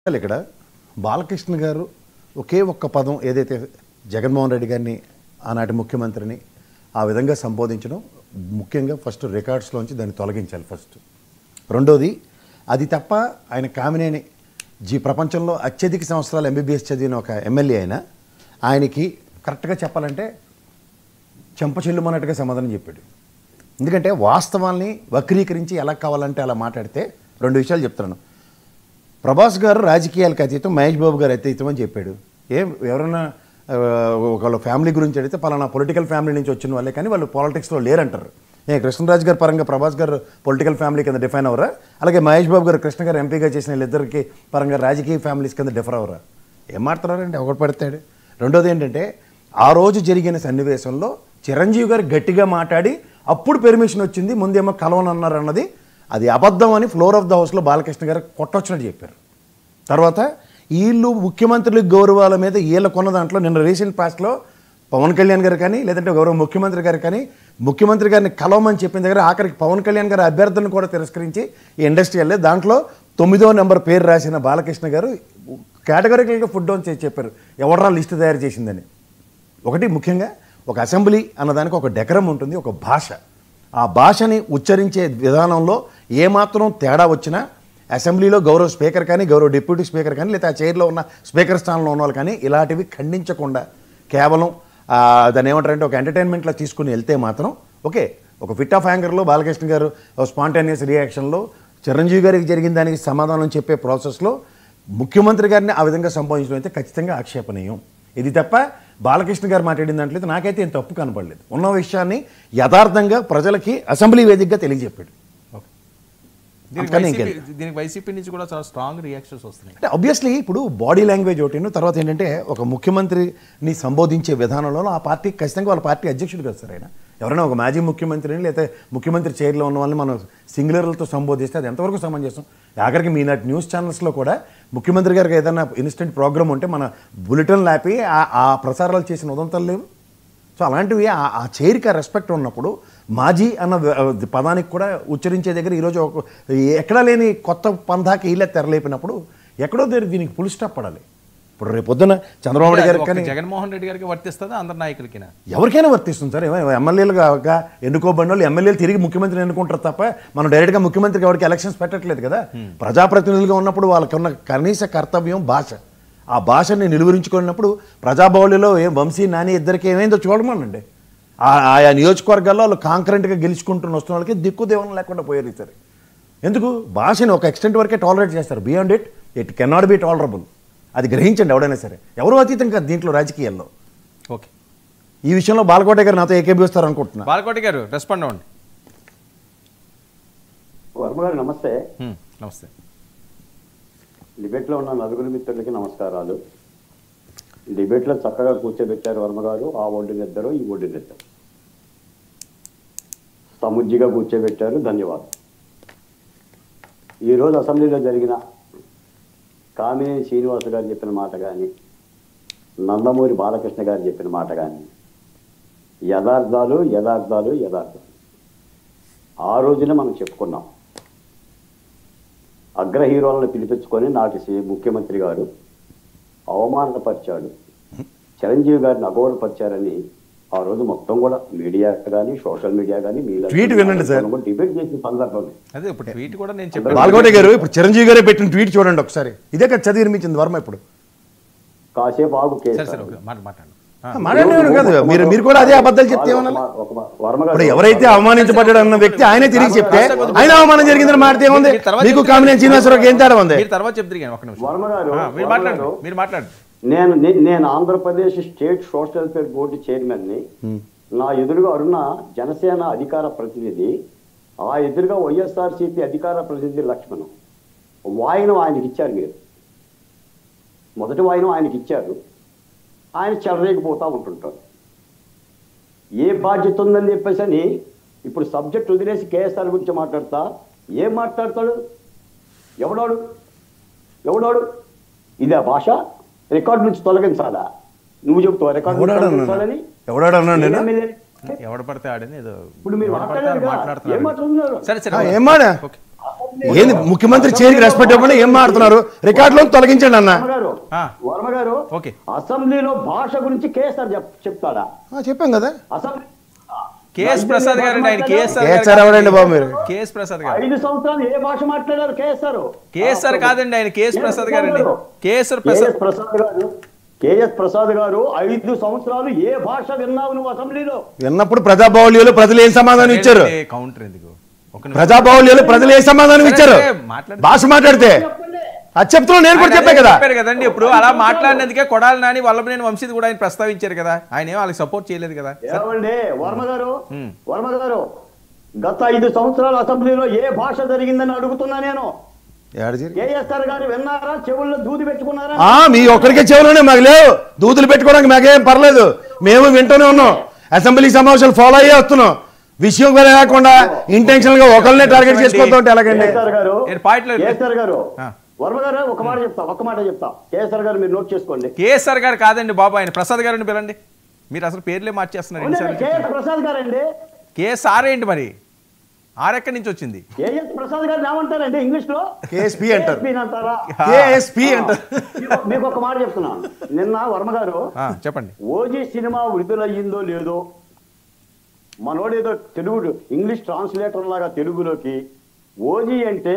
ఇక్కడ బాలకృష్ణ గారు ఒకే ఒక్క పదం ఏదైతే జగన్మోహన్ రెడ్డి గారిని ఆనాటి ముఖ్యమంత్రిని ఆ విధంగా సంబోధించడం ముఖ్యంగా ఫస్ట్ రికార్డ్స్లోంచి దాన్ని తొలగించాలి ఫస్ట్. రెండోది అది తప్ప ఆయన కామినేని ప్రపంచంలో అత్యధిక సంవత్సరాలు ఎంబీబీఎస్ చదివిన ఒక ఎమ్మెల్యే అయినా ఆయనకి కరెక్ట్గా చెప్పాలంటే చెంపచెల్లుమన్నట్టుగా సమాధానం చెప్పాడు. ఎందుకంటే వాస్తవాల్ని వక్రీకరించి ఎలా కావాలంటే అలా మాట్లాడితే రెండు విషయాలు చెప్తున్నాను. ప్రభాస్ గారు రాజకీయాలకు అతీతం, మహేష్ బాబు గారు అతీతం అని చెప్పాడు. ఎవరైనా వాళ్ళ ఫ్యామిలీ గురించి అడిగితే పలానా పొలిటికల్ ఫ్యామిలీ నుంచి వచ్చిన వాళ్ళే కానీ వాళ్ళు పాలిటిక్స్లో లేరంటారు. కృష్ణరాజు గారు పరంగా ప్రభాస్ గారు పొలిటికల్ ఫ్యామిలీ కింద డిఫైన్ అవరా? అలాగే మహేష్ బాబు గారు కృష్ణ గారు ఎంపీగా చేసిన వీళ్ళిద్దరికి పరంగా రాజకీయ ఫ్యామిలీస్ కింద డిఫర్ అవరా? ఏం మాట్లాడారంటే ఒకటి పడతాడు. రెండోది ఏంటంటే ఆ రోజు జరిగిన సన్నివేశంలో చిరంజీవి గారు గట్టిగా మాట్లాడి అప్పుడు పెర్మిషన్ వచ్చింది, ముందేమో కలవనన్నారు అన్నది అది అబద్ధం అని ఫ్లోర్ ఆఫ్ ద హౌస్లో బాలకృష్ణ గారు కొట్టొచ్చినట్టు చెప్పారు. తర్వాత వీళ్ళు ముఖ్యమంత్రుల గౌరవాల మీద వీళ్ళ కొన్న దాంట్లో నిన్న రీసెంట్ పాస్ట్లో పవన్ కళ్యాణ్ గారు కానీ లేదంటే గౌరవ ముఖ్యమంత్రి గారు కానీ ముఖ్యమంత్రి గారిని కలవమని చెప్పిన దగ్గర ఆఖరికి పవన్ కళ్యాణ్ గారి అభ్యర్థులను కూడా తిరస్కరించి ఈ ఇండస్ట్రీ వెళ్ళే దాంట్లో 9వ నెంబర్ పేరు రాసిన బాలకృష్ణ గారు కేటగిరికల్గా ఫుడ్ డౌన్ చేసి చెప్పారు ఎవడరా లిస్టు తయారు చేసిందని. ఒకటి ముఖ్యంగా ఒక అసెంబ్లీ అన్నదానికి ఒక డెకరం ఉంటుంది, ఒక భాష. ఆ భాషని ఉచ్చరించే విధానంలో ఏమాత్రం తేడా వచ్చినా అసెంబ్లీలో గౌరవ స్పీకర్ కానీ గౌరవ డిప్యూటీ స్పీకర్ కానీ లేదా ఆ చైర్లో ఉన్న స్పీకర్ స్థానంలో ఉన్న వాళ్ళు కానీ ఇలాంటివి ఖండించకుండా కేవలం దాన్ని ఏమంటారంటే ఒక ఎంటర్టైన్మెంట్లో తీసుకుని వెళ్తే మాత్రం ఓకే. ఒక ఫిట్ ఆఫ్ యాంగర్లో బాలకృష్ణ గారు స్పాంటేనియస్ రియాక్షన్లో చిరంజీవి గారికి జరిగిన దానికి సమాధానం చెప్పే ప్రాసెస్లో ముఖ్యమంత్రి గారిని ఆ విధంగా సంబోధించడం అయితే ఖచ్చితంగా ఆక్షేపణీయం. ఇది తప్ప బాలకృష్ణ గారు మాట్లాడిన దాంట్లో నాకైతే ఏం తప్పు కనపడలేదు. ఉన్న విషయాన్ని యథార్థంగా ప్రజలకి అసెంబ్లీ వేదికగా తెలియజెప్పాడు. దీనికి వైసీపీ నుంచి కూడా చాలా స్ట్రాంగ్ రియాక్షన్స్ వస్తున్నాయి. అంటే ఆబ్వియస్లీ ఇప్పుడు బాడీ లాంగ్వేజ్ ఒకటి, తర్వాత ఏంటంటే ఒక ముఖ్యమంత్రిని సంబోధించే విధానంలో ఆ పార్టీకి ఖచ్చితంగా వాళ్ళ పార్టీ అధ్యక్షుడు కదా సార్ ఆయన. ఎవరైనా ఒక మాజీ ముఖ్యమంత్రిని లేకపోతే ముఖ్యమంత్రి చైర్లో ఉన్న వాళ్ళని మనం సింగులర్లతో సంబోధిస్తే అది ఎంతవరకు సమంజసం? ఆఖరికి మీ నాటి న్యూస్ ఛానల్స్లో కూడా ముఖ్యమంత్రి గారికి ఏదైనా ఇన్స్టెంట్ ప్రోగ్రామ్ ఉంటే మన బులెటిన్ లాపి ఆ ప్రసారాలు చేసిన ఉదంతాలు లేవు. సో అలాంటివి ఆ చైర్కి రెస్పెక్ట్ ఉన్నప్పుడు మాజీ అన్న పదానికి కూడా ఉచ్చరించే దగ్గర ఈరోజు ఎక్కడా లేని కొత్త పంధాకి వీళ్ళే తెరలేపినప్పుడు ఎక్కడో దీనికి ఫుల్ స్టాప్ పడాలి. ఇప్పుడు రేపు పొద్దున చంద్రబాబు నాయుడు గారికి కానీ జగన్మోహన్ రెడ్డి గారికి వర్తిస్తుందా అందరి నాయకులకి? ఎవరికైనా వర్తిస్తుంది సార్. ఎమ్మెల్యేలుగా ఎన్నుకోబడిన వాళ్ళు ఎమ్మెల్యేలు తిరిగి ముఖ్యమంత్రిని ఎన్నుకుంటారు తప్ప మనం డైరెక్ట్గా ముఖ్యమంత్రికి ఎవరికి ఎలక్షన్స్ పెట్టట్లేదు కదా. ప్రజాప్రతినిధులుగా ఉన్నప్పుడు వాళ్ళకి ఉన్న కనీస కర్తవ్యం భాష. ఆ భాషని నిలువరించుకున్నప్పుడు ప్రజాబౌలిలో వంశీ నాని ఇద్దరికి ఏమైందో చూడమనండి. ఆయా నియోజకవర్గాల్లో వాళ్ళు కాంకరెంట్గా గెలుచుకుంటున్న వస్తున్న వాళ్ళకి దిక్కు దేవనం లేకుండా పోయారు సరే. ఎందుకు? భాషని ఒక ఎక్స్టెంట్ వరకే టాలరేట్ చేస్తారు. Beyond it can not be tolerable. అది గ్రహించండి ఎవడైనా సరే. ఎవరు అతీతం కాదు దీంట్లో రాజకీయాల్లో. ఓకే, ఈ విషయంలో బాలకోట గారు నాతో ఏకీభవిస్తారు అనుకుంటున్నా. బాలకోట గారు రెస్పాండ్ అవ్వండి. వర్మ గారు నమస్తే. నమస్తే. డిబేట్లో ఉన్న నలుగురు మిత్రులకి నమస్కారాలు. డిబేట్లో చక్కగా కూర్చోబెట్టారు వర్మ గారు. ఆ ఒడ్డుని ఇద్దరు, ఈ ఒడ్డుని ఇద్దరు సముజ్జిగా కూర్చోబెట్టారు. ధన్యవాదాలు. ఈరోజు అసెంబ్లీలో జరిగిన కామినేని శ్రీనివాస గారు చెప్పిన మాట కానీ నందమూరి బాలకృష్ణ గారు చెప్పిన మాట కానీ యథార్థాలు యథార్థాలు యథార్థాలు. ఆ రోజున మనం చెప్పుకున్నాం. అగ్ర హీరోలను పిలిపించుకొని నాటి ముఖ్యమంత్రి గారు అవమానపరిచాడు, చిరంజీవి గారిని అగౌరవపరిచారని ఆ రోజు మొత్తం కూడా మీడియా కానీ సోషల్ మీడియా కానీ డిబేట్ చేసిన సందర్భం. బాలకోట గారు ఇప్పుడు చిరంజీవి గారే పెట్టిన ట్వీట్ చూడండి ఒకసారి. ఇదే కదా చదివి నిర్మించింది వర్మ. ఇప్పుడు కాసేపు ఆగు మాట్లాడేవాడు కాదు. మీరు కూడా అదే అబద్ధాలు చెప్తే ఇప్పుడు ఎవరైతే అవమానించబడ్డాడు అన్న వ్యక్తి ఆయనే తిరిగి చెప్తే ఆయన అవమానం జరిగిందని మాట్లాడితే ఏముంది? మీకు కామినేని శ్రీనివాసరావుకి ఏం తేడా ఉంది? వర్మ గారు, నేను Andhra Pradesh state social welfare board చైర్మన్ని. నా ఎదురుగా అరుణ జనసేన అధికార ప్రతినిధి, ఆ ఎదురుగా వైఎస్ఆర్సీపీ అధికార ప్రతినిధి లక్ష్మణ్. వాయినం ఆయనకి ఇచ్చారు. మీరు మొదటి వాయినం ఆయనకి ఇచ్చారు. ఆయన చెలరేగిపోతూ ఉంటుంటారు. ఏ బాధ్యత ఉందని చెప్పేసి అని ఇప్పుడు సబ్జెక్ట్ వదిలేసి కేఎస్ఆర్ గురించి మాట్లాడతా ఏం మాట్లాడతాడు? ఎవడాడు? ఇదే భాష? రికార్డు నుంచి తొలగించాలా? నువ్వు చెప్తావు రికార్డు తొలగించాలని? ఎవడ పడితే ఆడని ఇప్పుడు మీరు మాట్లాడారు. సరే ఏంది ముఖ్యమంత్రి చైర్కి రెస్పెక్ట్ ఇవ్వకుండా ఏం మాట్లాడుతున్నారు? రికార్డులో తొలగించండి అన్న. వర్మ గారు ఓకే. అసెంబ్లీలో భాష గురించి కేసీఆర్ చెప్తాడా? చెప్పాం కదా. అసెంబ్లీ కేఎస్ ప్రసాద్ గారు అండి, ఆయన కేఎస్ఆర్ ఎవరండి బాబు మీరు? కేఎస్ ప్రసాద్ గారు 5 సంవత్సరాలు ఏ భాష మాట్లాడారు కేఎస్ఆర్? కేఎస్ఆర్ కాదండి, ఆయన కేఎస్ ప్రసాద్ గారు అండి. కేఎస్ఆర్ కేఎస్ ప్రసాద్ గారు 5 సంవత్సరాలు ఏ భాష విన్నావు నువ్వు అసెంబ్లీలో? విన్నప్పుడు ప్రజాబాహుళ్యంలో ప్రజలు ఏం సమాధానం ఇచ్చారు? కౌంటర్ ఎందుకు? ప్రజాబాహుళ్యంలో ప్రజలు ఏ సమాధానం ఇచ్చారు? భాష మాట్లాడితే అది చెప్తున్నా, నేను కూడా చెప్పాను కదా. చెప్పారు కదండి. ఇప్పుడు అలా మాట్లాడినందుకే కొడాలి నాని వల్లభనేని వంశీది కూడా ఆయన ప్రస్తావించారు కదా. ఆయన ఏమో వాళ్ళకి సపోర్ట్ చేయలేదు కదా. ఏమండి వర్మ గారు గత 5 సంవత్సరాలు అసెంబ్లీలో ఏ భాష జరిగిందని అడుగుతున్నా నేను. కేఎస్ఆర్ గారు విన్నారా? చెవుల్లో దూది పెట్టుకున్నారా? మీ ఒక్కరికే చెవులోనే, మాకు లేవు దూదులు పెట్టుకోవడానికి. మాకేం పర్లేదు, మేము వింటూనే ఉన్నాం. అసెంబ్లీ సమావేశాలు ఫాలో అయ్యే వస్తున్నాం. విషయం కూడా లేకుండా ఇంటెన్షనల్ గా ఒకరినే టార్గెట్ చేసుకోవద్దు అంటే ఎలాగండి? కేఎస్ఆర్ గారు వర్మ గారు ఒక మాట చెప్తా. కేఎస్ఆర్ గారు మీరు నోట్ చేసుకోండి. కేఎస్ఆర్ గారు కాదండి బాబు, ఆయన ప్రసాద్ గారిని పిలండి. మీరు అసలు పేర్లే మార్చేస్తున్నారు. ప్రసాద్ గారు అండి. కేఎస్ఆర్ ఏంటి మరి? ఆర్ ఎక్కడి నుంచి వచ్చింది? కేఎస్ ప్రసాద్ గారు ఏమంటారండి ఇంగ్లీష్ లో? కేఎస్పీ అంటారు. మీకు ఒక మాట చెప్తున్నాను. నిన్న వర్మ గారు చెప్పండి. ఓజీ సినిమా విడుదలయ్యిందో లేదో, మనోడేదో తెలుగు ఇంగ్లీష్ ట్రాన్స్లేటర్ లాగా తెలుగులోకి ఓజీ అంటే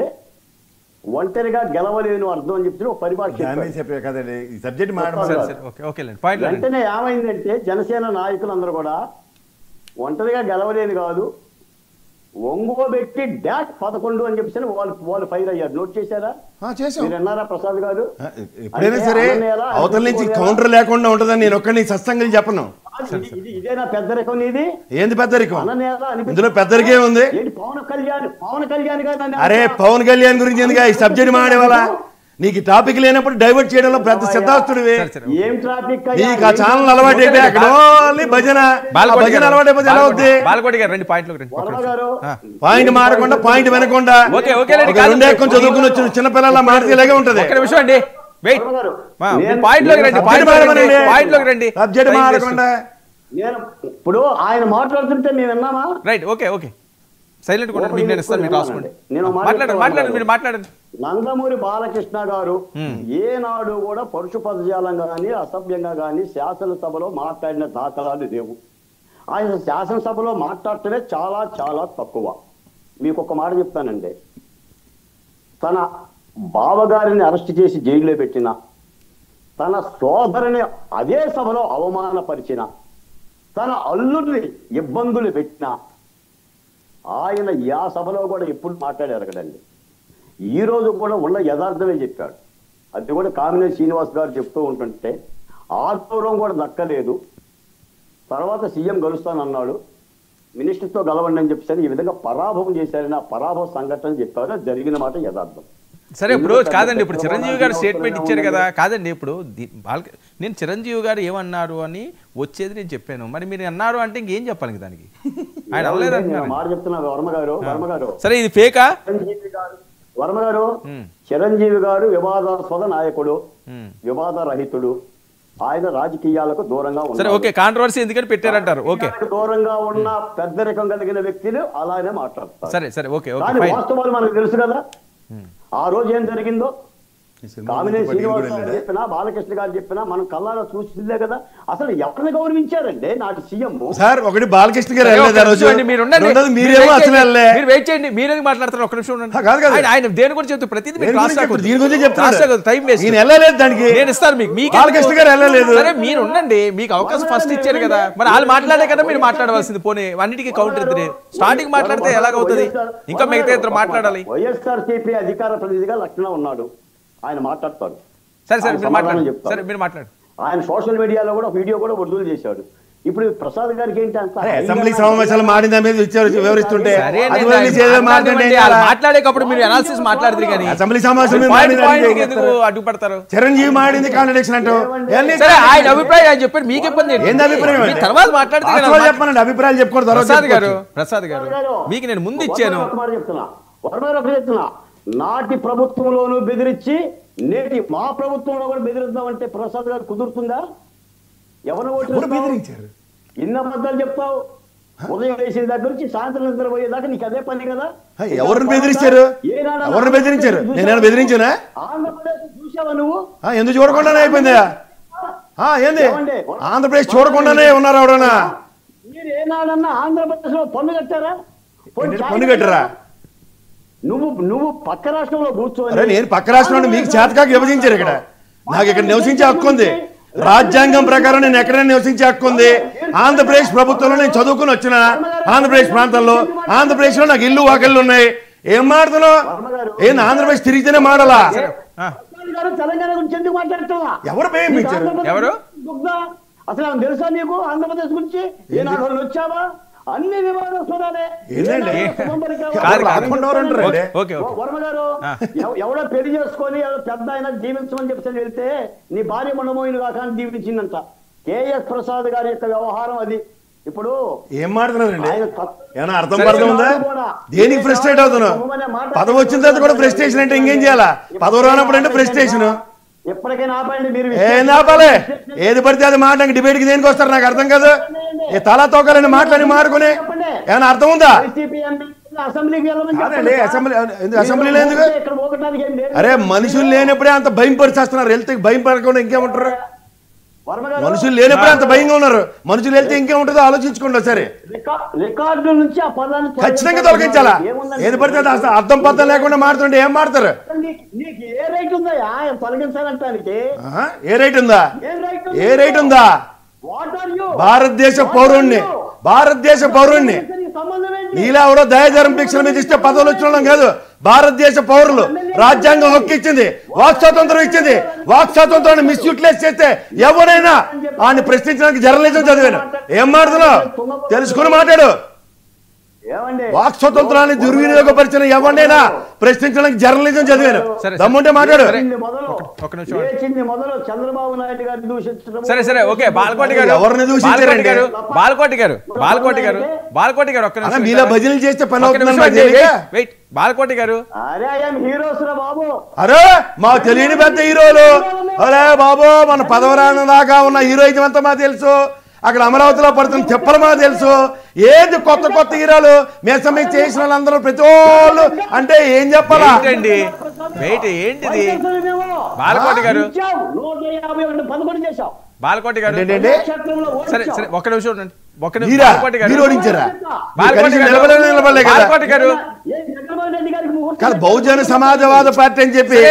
ఒంటరిగా గెలవలేను అర్థం అని చెప్పి ఒక పరిభాష వెంటనే ఏమైందంటే జనసేన నాయకులందరూ కూడా ఒంటరిగా గెలవలేను కాదు, ఒంగోబెట్టి డాష్ 11 అని చెప్పేసి వాళ్ళు ఫైర్ అయ్యారు. నోట్ చేశారా? మీరు అన్నారా ప్రసాద్ గారు? ఎప్పుడైనా సరే అవతల నుంచి కౌంటర్ లేకుండా ఉంటుందని నేను ఒక్కడిని సత్సంగం చెప్పను. ఇదేనా పెద్దరికం? ఇది ఏంది పెద్దరికం? ఇందులో పెద్దరికే ఉంది. పవన్ కళ్యాణ్ గారు అరే పవన్ కళ్యాణ్ గురించి ఎందుకు ఈ సబ్జెక్ట్ మాడేవాళ్ళ? నీకు టాపిక్ లేనప్పుడు డైవర్ట్ చేయడంలో పెద్ద సిద్ధాస్తుడివి. ఏం ట్రాఫిక్? నీకు ఆ ఛానల్ అలవాటు అయిపోయి అక్కడ భజన అలవాటు అయిపోతే ఎలా అవుద్ది? పాయింట్ మారకుండా పాయింట్ వినకుండా రెండే కొంచెం చదువుకుని వచ్చిన చిన్నపిల్లల మాట్లాడేలాగే ఉంటది. ఇప్పుడు ఆయన మాట్లాడుతుంటే మేము విన్నామా? రైట్, ఓకే ఓకే, సైలెంట్ మాట్లాడండి. నందమూరి బాలకృష్ణ గారు ఏనాడు కూడా పరుష పదజాలంగా గానీ అసభ్యంగా గానీ శాసనసభలో మాట్లాడిన దాఖలాలు లేవు. ఆయన శాసనసభలో మాట్లాడటమే చాలా చాలా తక్కువ. మీకు ఒక మాట చెప్తానండి. తన బావగారిని అరెస్ట్ చేసి జైల్లో పెట్టిన, తన సోదరుని అదే సభలో అవమానపరిచిన, తన అల్లుడిని ఇబ్బందులు పెట్టిన ఆయన ఆ సభలో కూడా ఎప్పుడు మాట్లాడారు కదండి. ఈ రోజు కూడా ఉన్న యథార్థమే చెప్పాడు. అది కూడా కామినేని శ్రీనివాస్ గారు చెప్తూ ఉంటుంటే ఆత్మగౌరవం కూడా దక్కలేదు. తర్వాత సీఎం గెలుస్తానన్నాడు, మినిస్టర్తో గెలవండి అని చెప్పేసి ఈ విధంగా పరాభవం చేశారని ఆ పరాభవ సంఘటన చెప్పారు. జరిగిన మాట యథార్థం. సరే ఇప్పుడు కాదండి, ఇప్పుడు చిరంజీవి గారు స్టేట్మెంట్ ఇచ్చారు కదా. కాదండి, ఇప్పుడు నేను చిరంజీవి గారు ఏమన్నారు అని వచ్చేది నేను చెప్పాను. మరి మీరు అన్నారు అంటే ఇంకేం చెప్పాలి దానికి? ఆయన మాట చెప్తున్నారు వర్మ గారు. సరే ఇది ఫేకా? వర్మ గారు, చిరంజీవి గారు వివాదాస్పద నాయకుడు, వివాద రహితుడు. ఆయన రాజకీయాలకు దూరంగా సరే ఓకే, కాంట్రవర్సీ ఎందుకని పెట్టారంటారు. ఓకే, దూరంగా ఉన్న పెద్దరికం కలిగిన వ్యక్తులు అలానే మాట్లాడతారు. సరే సరే ఓకే, వాస్తవాలు మనకు తెలుసు కదా. ఆ రోజు ఏం జరిగిందో కామినేని శ్రీనివాస్ గారు చెప్పినా, బాలకృష్ణ గారు చెప్పినా మనం కళ్ళారా చూసిందే కదా. అసలు ఎవరిని గౌరవించారండి నాటి సీఎం? సార్ ఒకటి బాలకృష్ణ గారు మీరేది మాట్లాడతారు? ఒక నిమిషం ఆయన దేని గురించి చెప్తే ప్రతిదీ నేను ఇస్తాను మీకు. బాలకృష్ణ గారు వెళ్ళలేదు. సరే మీరు ఉండండి, మీకు అవకాశం ఫస్ట్ ఇచ్చారు కదా. మరి వాళ్ళు మాట్లాడే కదా మీరు మాట్లాడవలసింది. పోనీ అన్నిటికీ కౌంటర్ ఇద్దరే స్టార్టింగ్ మాట్లాడితే ఎలాగవుతుంది? ఇంకా మిగతా ఇద్దరు మాట్లాడాలి. వైఎస్ఆర్సీపీ అధికార ప్రతినిధిగా లక్ష్మణ ఉన్నాడు, ఆయన మాట్లాడతాడు. సరే సరే మీరు మాట్లాడు. ఆయన సోషల్ మీడియాలో కూడా వీడియో కూడా విడుదల చేశాడు. ఇప్పుడు ప్రసాద్ గారికి ఏంటి అంత అసెంబ్లీ సమావేశాలు మాడిన మీద వివరిస్తుంటే మాట్లాడేటప్పుడు మీరు అనాలిసిస్ మాట్లాడతారు కానీ అసెంబ్లీ సమావేశం అడ్డుపడతారు. చిరంజీవి మాడింది కాంట్రడిక్షన్ అంటూ ఆయన అభిప్రాయం ఆయన చెప్పారు. మీకు ఇబ్బంది ఏంటి అభిప్రాయం? తర్వాత మాట్లాడితే చెప్పండి, అభిప్రాయాలు చెప్పుకోండి. ప్రసాద్ గారు మీకు నేను ముందు ఇచ్చాను. చెప్తున్నా నాటి ప్రభుత్వంలోనూ బెదిరించి నేటి మా ప్రభుత్వంలో కూడా బెదిరిద్దామంటే ప్రసాద్ గారు కుదురుతుందా? ఎవరు ఓట్లు బెదిరించారు? ఇన్ని అబద్ధాలు చెప్తావు. ఉదయం వేసిన దగ్గర నుంచి సాయంత్రం నిద్ర పోయేదాకా నీకు అదే పని కదా. ఎవరిని బెదిరించారు? ఎవరిని బెదిరించారు? నేనేమైనా బెదిరించానా? ఆంధ్రప్రదేశ్ చూసావా నువ్వు? ఎందుకు చూడకుండానే అయిపోయిందా? ఏంది ఆంధ్రప్రదేశ్ చూడకుండానే ఉన్నారు ఎవడన్నా? మీరు ఏనాడన్నా ఆంధ్రప్రదేశ్ లో పన్ను కట్టారా? పన్ను కట్టారా? నువ్వు పక్క రాష్ట్రంలో కూర్చోని. నేను పక్క రాష్ట్రంలో మీకు చేతకాక విభజించారు. ఇక్కడ నాకు ఇక్కడ నివసించే హక్కు ఉంది. రాజ్యాంగం ప్రకారం నేను ఎక్కడైనా నివసించే హక్కు ఉంది. ఆంధ్రప్రదేశ్ ప్రభుత్వంలో నేను చదువుకుని వచ్చిన ఆంధ్రప్రదేశ్ ప్రాంతంలో, ఆంధ్రప్రదేశ్ లో నాకు ఇల్లు వాకిళ్ళు ఉన్నాయి. ఏం మాడుతున్నావు? ఏం ఆంధ్రప్రదేశ్ తిరిగితేనే మాడాలా? తెలంగాణ గురించి ఎందుకు మాట్లాడుతున్నా? ఎవరు ప్రేమించారు? ఎవరు? అసలు తెలుసా నీకు ఆంధ్రప్రదేశ్ గురించి? ఏ నాలుగు వచ్చావా? అన్ని వివాదాస్పదాలే. వర్మ గారు ఎవడో పెళ్లి చేసుకొని పెద్ద ఆయన దీవించమని చెప్తే వెళ్తే నీ భార్య మనమోయిన కాక దీవించిందంట. కేఎస్ ప్రసాద్ గారి యొక్క వ్యవహారం అది. ఇప్పుడు ఏం మాట్లాడుతున్నారండి? ఏమైనా అర్థం పర్థం ఉందా? దేనికి ఫ్రస్ట్రేట్ అవుతున్నావు? పదవి వచ్చిన తర్వాత కూడా ఫ్రస్ట్రేషన్ అంటే ఇంకేం చేయాలా? పదవి రానప్పుడు అంటే ఫ్రస్ట్రేషన్. ఎప్పటికైనా ఆపండి మీరు. ఏం ఆపాలి? ఏది పడితే అది మాట డిబేట్కి దేనికి వస్తారు నాకు అర్థం కాదు. ఏ తలా తోకాలని మాట్లాడి మారుకుని ఏమైనా అర్థం ఉందా? అసెంబ్లీలో ఎందుకు? అరే మనుషులు లేనప్పుడే అంత భయం పరిచేస్తున్నారు. వెళ్తే భయం పడకుండా ఇంకేముంటారు? మనుషులు లేనప్పుడే అంత భయంగా ఉన్నారు. మనుషులు వెళ్తే ఇంకేముంటుందో ఆలోచించుకోండి సరే. రికార్డు నుంచి ఆ పదాన్ని ఖచ్చితంగా తొలగించాలా? ఏది పడితే అర్థం పద్ధం లేకుండా మారుతుంటే ఏం మారుతారు? నీకు ఏ రైట్ ఉందా తొలగించాలంటానికి? ఏ రైట్ ఉందా? ఏ రైట్ ఉందా? భారతదేశ పౌరుణ్ణి, భారతదేశ పౌరుణ్ణి నీలా ఎవరో దయాధరం భిక్షల మీద ఇస్తే పదవులు వచ్చిన కాదు. భారతదేశ పౌరులు రాజ్యాంగం హక్కు ఇచ్చింది, వాక్ స్వాతంత్రం ఇచ్చింది. వాక్ స్వాతంత్రాన్ని మిస్యూటిలైజ్ చేస్తే ఎవరైనా ఆయన ప్రశ్నించడానికి జర్నలిజం చదివాను. ఏం మాట్లాడుతున్నావు? తెలుసుకుని మాట్లాడు. వాక్ స్వతంత్రాన్ని దుర్వినియోగపరిచిన ఎవరినైనా ప్రశ్నించడానికి జర్నలిజం చదివాను. దమ్ముంటే మాట్లాడు. చంద్రబాబు నాయుడు గారిని దూషించడం. సరే సరే ఓకే. బాలకోటి గారు ఎవరిని దూషించారండి? బాలకోటి గారు ఒక్క మీలా భజనలు చేస్తే పని అవుతుంది. బాలకోటి గారు అరే ఐఎమ్ హీరోస్ రా బాబు. అరే మాకు తెలియని పెద్ద హీరోలు. అరే బాబు మన పదవరాన దాకా ఉన్న హీరోయిజం అంతా మాకు తెలుసు. అక్కడ అమరావతిలో పడుతున్న చెప్పలు మాకు తెలుసు. ఏది కొత్త కొత్త హీరోలు మేసమ్మ చేసిన వాళ్ళందరూ ప్రతి వాళ్ళు అంటే ఏం చెప్పాలా? ఏంటిది బాలకోటి గారు? బాలకోటి గారు సరే సరే ఒక్క నిమిషం ఉండండి. బహుజన సమాజవాద పార్టీ అని చెప్పి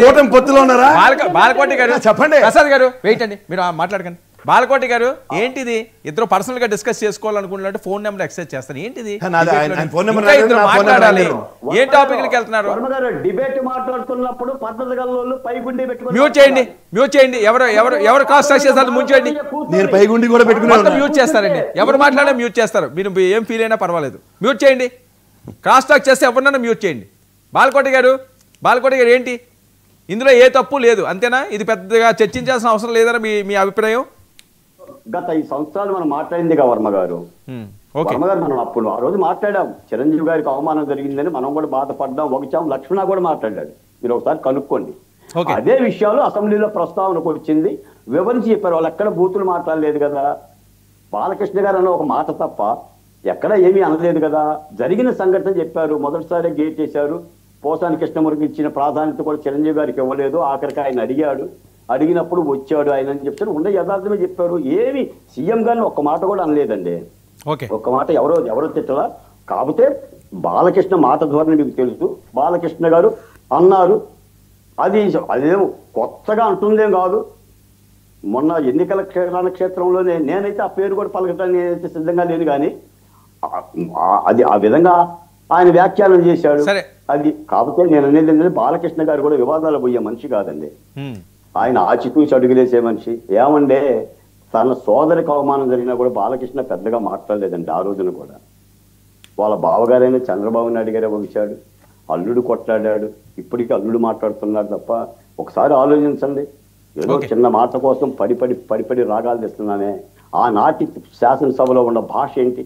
కూటమి పొత్తులో ఉన్నారా? బాలకోటి గారు చెప్పండి. ప్రసాద్ గారు వెయిట్ అండి, మీరు మాట్లాడకండి. బాలకోటి గారు ఏంటిది? ఇద్దరు పర్సనల్ గా డిస్కస్ చేసుకోవాలనుకుంటున్నట్టు ఫోన్ నెంబర్ ఎక్సెస్ చేస్తారు. ఏంటిది? మాట్లాడాలి. ఏ టాపిక్ వెళ్తున్నారు? మ్యూట్ చేయండి, మ్యూట్ చేయండి. ఎవరు క్రాస్ టాక్ చేస్తారు మ్యూట్ చేయండి. మీరు పైగుండి కూడా పెట్టుకుని మ్యూట్ చేస్తారండి. ఎవరు మాట్లాడే మ్యూట్ చేస్తారు. మీరు ఏం ఫీల్ అయినా పర్వాలేదు, మ్యూట్ చేయండి. క్రాస్ టాక్ చేస్తే ఎవరినైనా మ్యూట్ చేయండి. బాలకోటి గారు ఏంటి ఇందులో? ఏ తప్పు లేదు అంతేనా? ఇది పెద్దగా చర్చించాల్సిన అవసరం లేదని మీ అభిప్రాయం? గత 5 సంవత్సరాలు మనం మాట్లాడింది వర్మ గారు. మనం అప్పుడు ఆ రోజు మాట్లాడాం. చిరంజీవి గారికి అవమానం జరిగిందని మనం కూడా బాధపడ్డాం. ఒకచాం లక్ష్మణ కూడా మాట్లాడాడు. మీరు ఒకసారి కనుక్కోండి. అదే విషయాలు అసెంబ్లీలో ప్రస్తావనకు వచ్చింది. వివరించి చెప్పారు. వాళ్ళు ఎక్కడ బూతులు మాట్లాడలేదు కదా. బాలకృష్ణ గారు అన్న ఒక మాట తప్ప ఎక్కడ ఏమీ అనలేదు కదా. జరిగిన సంఘటన చెప్పారు. మొదటిసారి గేట్ చేశారు. పోసాని కృష్ణమూర్తికి ఇచ్చిన ప్రాధాన్యత కూడా చిరంజీవి గారికి ఇవ్వలేదు. ఆఖరికి ఆయన అడిగినప్పుడు వచ్చాడు ఆయన అని చెప్తారు. ఉండే యథార్థమే చెప్పారు. ఏమి సీఎం గారిని ఒక్క మాట కూడా అనలేదండి. ఒక్క మాట ఎవరో తిట్టలా. కాకపోతే బాలకృష్ణ మాట ధోరణి మీకు తెలుసు. బాలకృష్ణ గారు అన్నారు. అదేమో కొత్తగా అంటుందేం కాదు. మొన్న ఎన్నికల క్షేత్రంలోనే నేనైతే ఆ పేరు కూడా పలకటానికి నేనైతే సిద్ధంగా లేదు. కానీ అది ఆ విధంగా ఆయన వ్యాఖ్యానం చేశాడు. అది కాకపోతే నేను అనేది ఏంటంటే బాలకృష్ణ గారు కూడా వివాదాలు పోయే మనిషి కాదండి. ఆయన ఆచితూచి అడుగులేసే మనిషి. ఏమండే తన సోదరికి అవమానం జరిగినా కూడా బాలకృష్ణ పెద్దగా మాట్లాడలేదండి ఆ రోజున కూడా. వాళ్ళ బావగారైనా చంద్రబాబు నాయుడు గారే వంచాడు. అల్లుడు కొట్లాడాడు. ఇప్పటికీ అల్లుడు మాట్లాడుతున్నాడు తప్ప ఒకసారి ఆలోచించండి. ఏదో చిన్న మాట కోసం పడి రాగాలు తెస్తున్నానే. ఆనాటి శాసనసభలో ఉన్న భాష ఏంటి?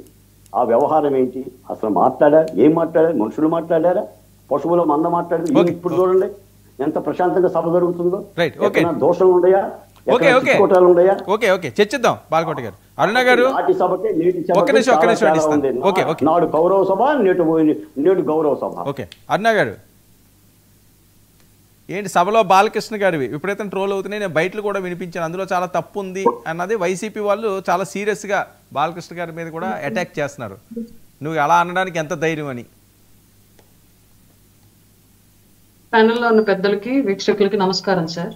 ఆ వ్యవహారం ఏంటి? అసలు ఏం మాట్లాడారు? మనుషులు మాట్లాడారా? పశువుల మంద మాట్లాడారు? ఇప్పుడు చూడండి ఎంత ప్రశాంతంగా సభ జరుగుతుందో. దోషం ఉన్నాయా? ఓకే ఓకే చిక్కుకోటాలు ఉన్నాయా? ఓకే ఓకే చర్చిద్దాం బాలకోట గారు. అరుణ గారు నాటి సభకి నేటి ఒక్క సభకి నిమిషం చాలా తేడా ఇస్తాను. ఉంది. ఓకే ఓకే నాడు కౌరవ సభ, నేడు గౌరవ సభ. ఓకే అరుణ గారు, ఏంటి సభలో బాలకృష్ణ గారివి విపరీతం ట్రోల్ అవుతున్నాయి, నేను బయటలు కూడా వినిపించాను, అందులో చాలా తప్పు ఉంది అన్నది వైసీపీ వాళ్ళు చాలా సీరియస్గా బాలకృష్ణ గారి మీద కూడా అటాక్ చేస్తున్నారు. నువ్వు అలా అనడానికి ఎంత ధైర్యం అని? ప్యానెల్లో ఉన్న పెద్దలకి వీక్షకులకి నమస్కారం సార్.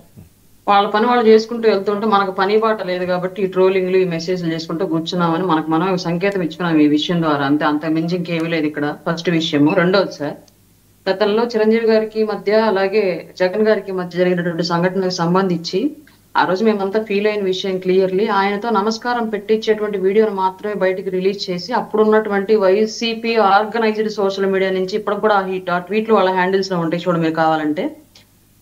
వాళ్ళ పని వాళ్ళు చేసుకుంటూ వెళ్తుంటే మనకు పని బాట లేదు కాబట్టి ఈ ట్రోలింగ్లు ఈ మెసేజ్లు చేసుకుంటూ కూర్చున్నామని మనం సంకేతం ఇచ్చుకున్నాం ఈ విషయం ద్వారా. అంత మించి ఇంకేమీ లేదు ఇక్కడ. ఫస్ట్ విషయము. రెండోది సార్, గతంలో చిరంజీవి గారికి మధ్య అలాగే జగన్ గారికి మధ్య జరిగినటువంటి సంఘటనకు సంబంధించి ఆ రోజు మేమంతా ఫీల్ అయిన విషయం క్లియర్లీ, ఆయనతో నమస్కారం పెట్టించేటువంటి వీడియోను మాత్రమే బయటికి రిలీజ్ చేసి అప్పుడున్నటువంటి వైసీపీ ఆర్గనైజ్డ్ సోషల్ మీడియా నుంచి ఇప్పుడు కూడా ఆ ట్వీట్లు వాళ్ళ హ్యాండిల్స్ లో ఉంటాయి చూడండి. మీరు కావాలంటే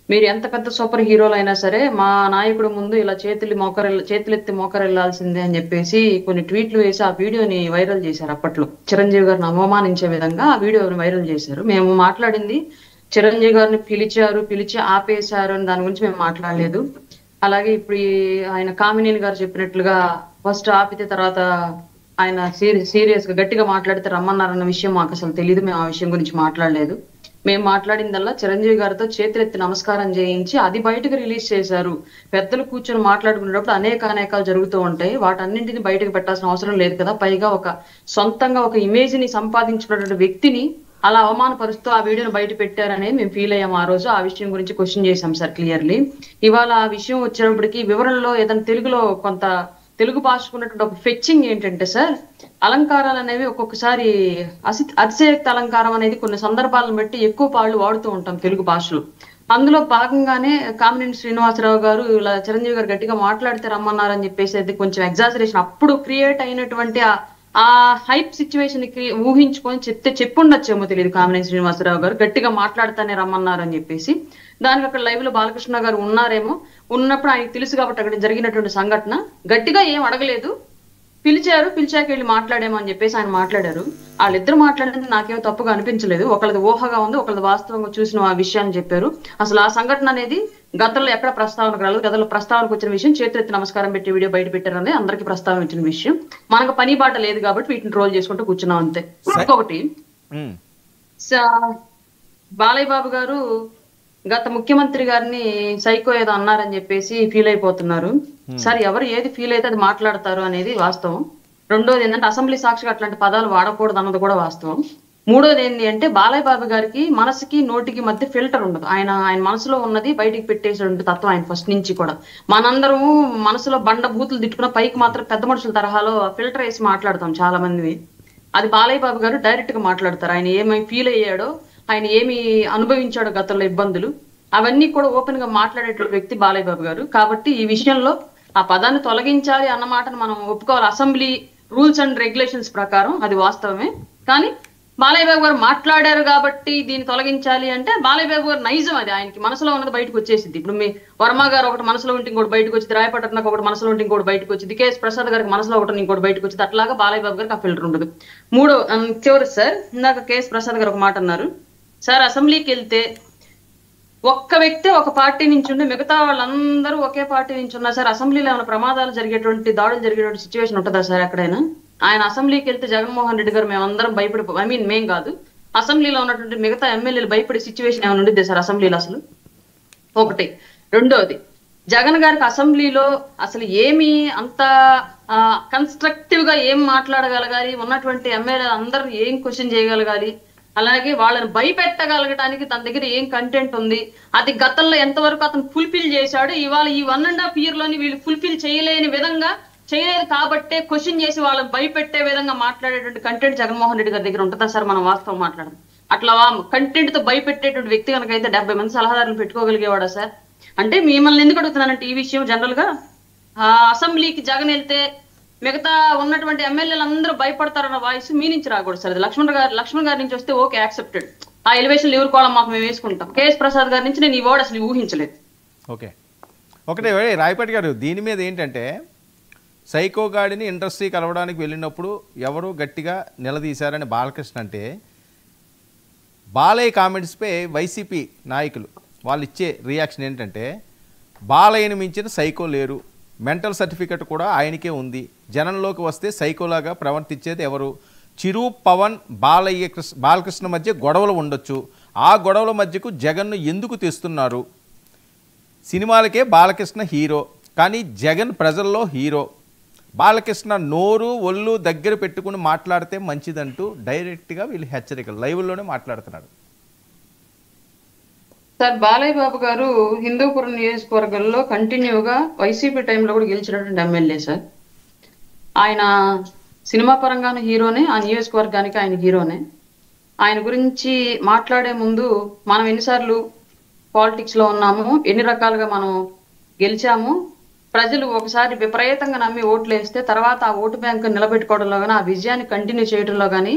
మీరు ఎంత పెద్ద సూపర్ హీరోలు అయినా సరే మా నాయకుడు ముందు ఇలా చేతులెత్తి మోకరెళ్లాల్సిందే అని చెప్పేసి కొన్ని ట్వీట్లు వేసి ఆ వీడియోని వైరల్ చేశారు. అప్పట్లో చిరంజీవి గారిని అవమానించే విధంగా ఆ వీడియోని వైరల్ చేశారు. మేము మాట్లాడింది చిరంజీవి గారిని పిలిచి ఆపేశారు అని దాని గురించి మేము మాట్లాడలేదు. అలాగే ఇప్పుడు ఆయన కామినేని గారు చెప్పినట్లుగా ఫస్ట్ ఆపితే తర్వాత ఆయన సీరియస్ గా గట్టిగా మాట్లాడితే రమ్మన్నారన్న విషయం మాకు అసలు తెలియదు. మేము ఆ విషయం గురించి మాట్లాడలేదు. మేము మాట్లాడిందల్లా చిరంజీవి గారితో చేతులెత్తి నమస్కారం చేయించి అది బయటకు రిలీజ్ చేశారు. పెద్దలు కూర్చొని మాట్లాడుకునేటప్పుడు అనేకాలు జరుగుతూ ఉంటాయి. వాటన్నింటిని బయటకు పెట్టాల్సిన అవసరం లేదు కదా. పైగా సొంతంగా ఒక ఇమేజ్ ని సంపాదించుకున్నటువంటి వ్యక్తిని అలా అవమానపరుస్తూ ఆ వీడియోని బయట పెట్టారనే మేము ఫీల్ అయ్యాం ఆ రోజు. ఆ విషయం గురించి క్వశ్చన్ చేశాం సార్ క్లియర్లీ. ఇవాళ ఆ విషయం వచ్చేటప్పటికి వివరణలో ఏదైనా తెలుగులో కొంత తెలుగు భాషకున్నటువంటి ఒక ఫెచ్చింగ్ ఏంటంటే సార్, అలంకారాలు అనేవి ఒక్కొక్కసారి అతిశయక్త అలంకారం అనేది కొన్ని సందర్భాలను బట్టి ఎక్కువ పాళ్ళు వాడుతూ ఉంటాం తెలుగు భాషలో. అందులో భాగంగానే కామినేని శ్రీనివాసరావు గారు ఇలా చిరంజీవి గారు గట్టిగా మాట్లాడితే రమ్మన్నారని చెప్పేసి అది కొంచెం ఎగ్జాజరేషన్ అప్పుడు క్రియేట్ అయినటువంటి ఆ హైప్ సిచ్యువేషన్ కి ఊహించుకొని చెప్పుండొచ్చేమో తెలియదు. కామినేని శ్రీనివాసరావు గారు గట్టిగా మాట్లాడితేనే రమ్మన్నారు అని చెప్పేసి దానికి అక్కడ లైవ్ లో బాలకృష్ణ గారు ఉన్నారేమో. ఉన్నప్పుడు ఆయనకు తెలుసు కాబట్టి అక్కడ జరిగినటువంటి సంఘటన గట్టిగా ఏం అడగలేదు, పిలిచాక వెళ్ళి మాట్లాడేమో అని చెప్పేసి ఆయన మాట్లాడారు. వాళ్ళిద్దరు మాట్లాడితే నాకేమో తప్పుగా అనిపించలేదు. ఒకళ్ళది ఊహగా ఉంది, ఒకళ్ళది వాస్తవంగా చూసిన ఆ విషయాన్ని చెప్పారు. అసలు ఆ సంఘటన అనేది గతంలో ఎక్కడ ప్రస్తావనకు రాలేదు. గతంలో ప్రస్తావనకు వచ్చిన విషయం చేతులెత్తి నమస్కారం పెట్టి వీడియో బయట పెట్టారని అందరికీ ప్రస్తావన వచ్చిన విషయం. మనకు పని బాట లేదు కాబట్టి వీటిని ట్రోల్ చేసుకుంటూ కూర్చున్నాం అంతే. ఇంకొకటి, బాలయ్య బాబు గారు గత ముఖ్యమంత్రి గారిని సైకో ఏదో అన్నారని చెప్పేసి ఫీల్ అయిపోతున్నారు. సార్ ఎవరు ఏది ఫీల్ అయితే అది మాట్లాడతారు అనేది వాస్తవం. రెండోది ఏంటంటే అసెంబ్లీ సాక్షిగా అట్లాంటి పదాలు వాడకూడదు అన్నది కూడా వాస్తవం. మూడోది ఏంటి అంటే బాలయ్య బాబు గారికి మనసుకి నోటికి మధ్య ఫిల్టర్ ఉండదు. ఆయన మనసులో ఉన్నది బయటికి పెట్టేసే తత్వం ఆయన ఫస్ట్ నుంచి కూడా. మనందరము మనసులో బండ బూతులు తిట్టుకున్న పైకి మాత్రం పెద్ద మనుషుల తరహాలో ఫిల్టర్ వేసి మాట్లాడతాం చాలా మంది. అది బాలయ్య బాబు గారు డైరెక్ట్ గా మాట్లాడతారు. ఆయన ఏమై ఫీల్ అయ్యాడో, ఆయన ఏమి అనుభవించాడో గతంలో ఇబ్బందులు, అవన్నీ కూడా ఓపెన్ గా మాట్లాడేటువంటి వ్యక్తి బాలయ్య బాబు గారు. కాబట్టి ఈ విషయంలో ఆ పదాన్ని తొలగించాలి అన్న మాటను మనం ఒప్పుకోవాలి. అసెంబ్లీ రూల్స్ అండ్ రెగ్యులేషన్స్ ప్రకారం అది వాస్తవమే. కానీ బాలయ్య బాబు గారు మాట్లాడారు కాబట్టి దీన్ని తొలగించాలి అంటే బాలయ్య బాబు గారు నైజం అది. ఆయనకి మనసులో ఉన్నది బయటకు వచ్చేసింది. ఇప్పుడు మీ వర్మ గారు ఒకటి మనసులో ఉంటే ఇంకోటి బయటకు వచ్చింది, రాయపట్నకు ఒకటి మనసులో ఉంటే ఇంకోటి బయటకు వచ్చింది, కేఎస్ ప్రసాద్ గారికి మనసులో ఒకటి ఇంకోటి బయటకు వచ్చింది. అట్లాగా బాలయ్య బాబు గారికి ఆ ఫిల్టర్ ఉండదు. చివరి సార్, ఇందాక కేఎస్ ప్రసాద్ గారు ఒక మాట అన్నారు సార్, అసెంబ్లీకి వెళ్తే ఒక్క వ్యక్తి ఒక పార్టీ నుంచి ఉండి మిగతా వాళ్ళందరూ ఒకే పార్టీ నుంచి ఉన్నా సార్ అసెంబ్లీలో ఏమైనా ప్రమాదాలు జరిగేటువంటి దాడులు జరిగేటువంటి సిచ్యువేషన్ ఉంటుందా సార్ ఎక్కడైనా? ఆయన అసెంబ్లీకి వెళ్తే జగన్మోహన్ రెడ్డి గారు మేమందరం మేం కాదు అసెంబ్లీలో ఉన్నటువంటి మిగతా ఎమ్మెల్యేలు భయపడే సిచ్యువేషన్ ఏమైనా ఉండిద్ది సార్ అసెంబ్లీలో అసలు? ఒకటి. రెండోది, జగన్ గారికి అసెంబ్లీలో అసలు ఏమి అంత కన్స్ట్రక్టివ్ గా ఏం మాట్లాడగలగాలి, ఉన్నటువంటి ఎమ్మెల్యే అందరూ ఏం క్వశ్చన్ చేయగలగాలి, అలాగే వాళ్ళని భయపెట్టగలగడానికి తన దగ్గర ఏం కంటెంట్ ఉంది, అది గతంలో ఎంతవరకు అతను ఫుల్ఫిల్ చేశాడు, ఇవాళ ఈ 1.5 year లోని వీళ్ళు ఫుల్ఫిల్ చేయలేదు కాబట్టే క్వశ్చన్ చేసి వాళ్ళని భయపెట్టే విధంగా మాట్లాడేటువంటి కంటెంట్ జగన్మోహన్ రెడ్డి గారి దగ్గర ఉంటుందా సార్? మనం వాస్తవం మాట్లాడడం. అట్లా కంటెంట్ తో భయపెట్టేటువంటి వ్యక్తి కనుకైతే 70 మంది సలహాదారులు పెట్టుకోగలిగేవాడా సార్? అంటే మిమ్మల్ని ఎందుకు అడుగుతున్నానంటే ఈ విషయం జనరల్ గా అసెంబ్లీకి జగన్ వెళ్తే మిగతా ఉన్నటువంటి ఎమ్మెల్యేలు అందరూ భయపడతారన్న వాయిస్ మీ నుంచి రాకూడదు సార్. లక్ష్మణ్ గారి నుంచి వస్తే ఓకే యాక్సెప్టెడ్, ఆ ఎలివేషన్ ఎవరు కూడా మాకు మేము వేసుకుంటాం. కేఎస్ ప్రసాద్ గారి నుంచి నేను ఈ వర్డ్ అసలు ఊహించలేదు. ఓకే, ఒకటే రాయపేట గారు, దీని మీద ఏంటంటే సైకో గాడిని ఇండస్ట్రీ కలవడానికి వెళ్ళినప్పుడు ఎవరు గట్టిగా నిలదీశారని బాలకృష్ణ అంటే, బాలయ్య కామెంట్స్పై వైసీపీ నాయకులు వాళ్ళు ఇచ్చే రియాక్షన్ ఏంటంటే బాలయ్యని మించిన సైకో లేరు, మెంటల్ సర్టిఫికెట్ కూడా ఆయనకే ఉంది, జనంలోకి వస్తే సైకోలాగా ప్రవర్తించేది ఎవరు? చిరు, పవన్, బాలకృష్ణ మధ్య గొడవలు ఉండొచ్చు, ఆ గొడవల మధ్యకు జగన్ను ఎందుకు తెస్తున్నారు? సినిమాలకే బాలకృష్ణ హీరో, కానీ జగన్ ప్రజల్లో హీరో. బాలకృష్ణ నోరు ఒళ్ళు దగ్గర పెట్టుకుని మాట్లాడితే మంచిదంటూ డైరెక్ట్గా వీళ్ళు హెచ్చరికలు లైవ్లోనే మాట్లాడుతున్నారు. సార్ బాలయ్య బాబు గారు హిందూపురం నియోజకవర్గంలో కంటిన్యూగా వైసీపీ టైంలో కూడా గెలిచినటువంటి ఎమ్మెల్యే సార్. ఆయన సినిమా పరంగాను హీరోనే, ఆ నియోజకవర్గానికి ఆయన హీరోనే. ఆయన గురించి మాట్లాడే ముందు మనం ఎన్నిసార్లు పాలిటిక్స్ లో ఉన్నాము, ఎన్ని రకాలుగా మనం గెలిచాము, ప్రజలు ఒకసారి విపరీతంగా నమ్మి ఓట్లు వేస్తే తర్వాత ఆ ఓటు బ్యాంక్ నిలబెట్టుకోవడంలో కానీ, ఆ విజయాన్ని కంటిన్యూ చేయడంలో కానీ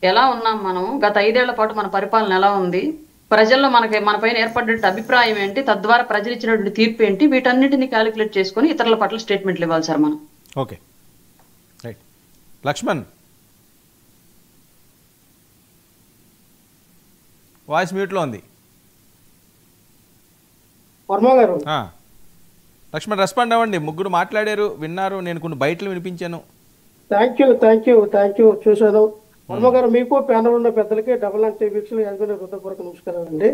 ఎలా ఉన్నాం మనం, గత 5 ఏళ్ల పాటు మన పరిపాలన ఎలా ఉంది, ప్రజల్లో మన పైన ఏర్పడినటువంటి అభిప్రాయం ఏంటి, తద్వారా ప్రజలు ఇచ్చినటువంటి తీర్పు ఏంటి, వీటన్నిటిని క్యాలిక్యులేట్ చేసుకొని ఇతరుల పట్ల స్టేట్మెంట్లు ఇవ్వాలి సార్ మనం. Okay right. లక్ష్మణ్ వాయిస్ మ్యూట్లో ఉంది. వర్మ గారు లక్ష్మణ్ రెస్పాండ్ అవ్వండి. ముగ్గురు మాట్లాడారు, విన్నారు, నేను కొన్ని బయటలు వినిపించాను. థ్యాంక్ యూ చూసాను. వర్మ గారు, మీకు ప్యానల్ ఉన్న పెద్దలకి డబుల్ అండ్ టీవీక్షలు ఎదుగునే హృదయపూర్వక నమస్కారం అండి.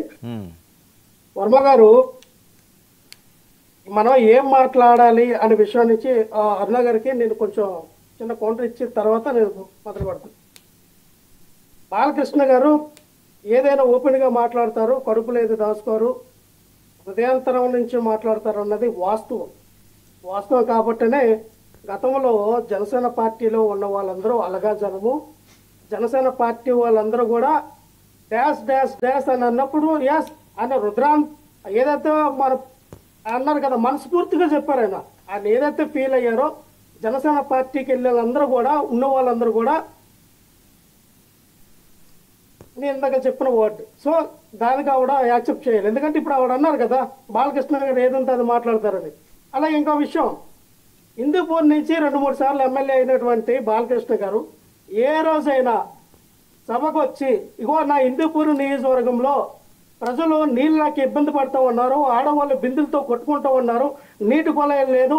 వర్మ గారు, మనం ఏం మాట్లాడాలి అనే విషయం నుంచి అరుణ గారికి నేను కొంచెం చిన్న కౌంటర్ ఇచ్చిన తర్వాత నేను మొదలు పెడతాను. బాలకృష్ణ గారు ఏదైనా ఓపెన్ గా మాట్లాడతారు, కడుపు లేదు దాచుకోరు, హృదయాంతరం నుంచి మాట్లాడతారు అన్నది వాస్తవం కాబట్టినే గతంలో జనసేన పార్టీలో ఉన్న వాళ్ళందరూ అలగా జనము, జనసేన పార్టీ వాళ్ళందరూ కూడా డాష్ డాష్ డాష్ అని అన్నప్పుడు ఎస్ ఆయన రుద్రాన్ ఏదైతే మన అన్నారు కదా, మనస్ఫూర్తిగా చెప్పారు. ఆయన ఏదైతే ఫీల్ అయ్యారో జనసేన పార్టీకి వెళ్ళే వాళ్ళందరూ కూడా ఉన్న వాళ్ళందరూ కూడా నేను ఇందాక చెప్పిన వర్డ్, సో దానికి ఆవిడ యాక్సెప్ట్ చేయాలి. ఎందుకంటే ఇప్పుడు ఆవిడ అన్నారు కదా బాలకృష్ణ గారు ఏదంటే అది మాట్లాడతారని. అలాగే ఇంకో విషయం, హిందూపూర్ నుంచి 2-3 సార్లు ఎమ్మెల్యే అయినటువంటి బాలకృష్ణ గారు ఏ రోజైనా సభకు వచ్చి ఇగో నా హిందూపూర్ నియోజకవర్గంలో ప్రజలు నీళ్ళకి ఇబ్బంది పడుతూ ఉన్నారు, ఆడవాళ్ళు బిందులతో కొట్టుకుంటూ ఉన్నారు, నీటి కొలయం లేదు,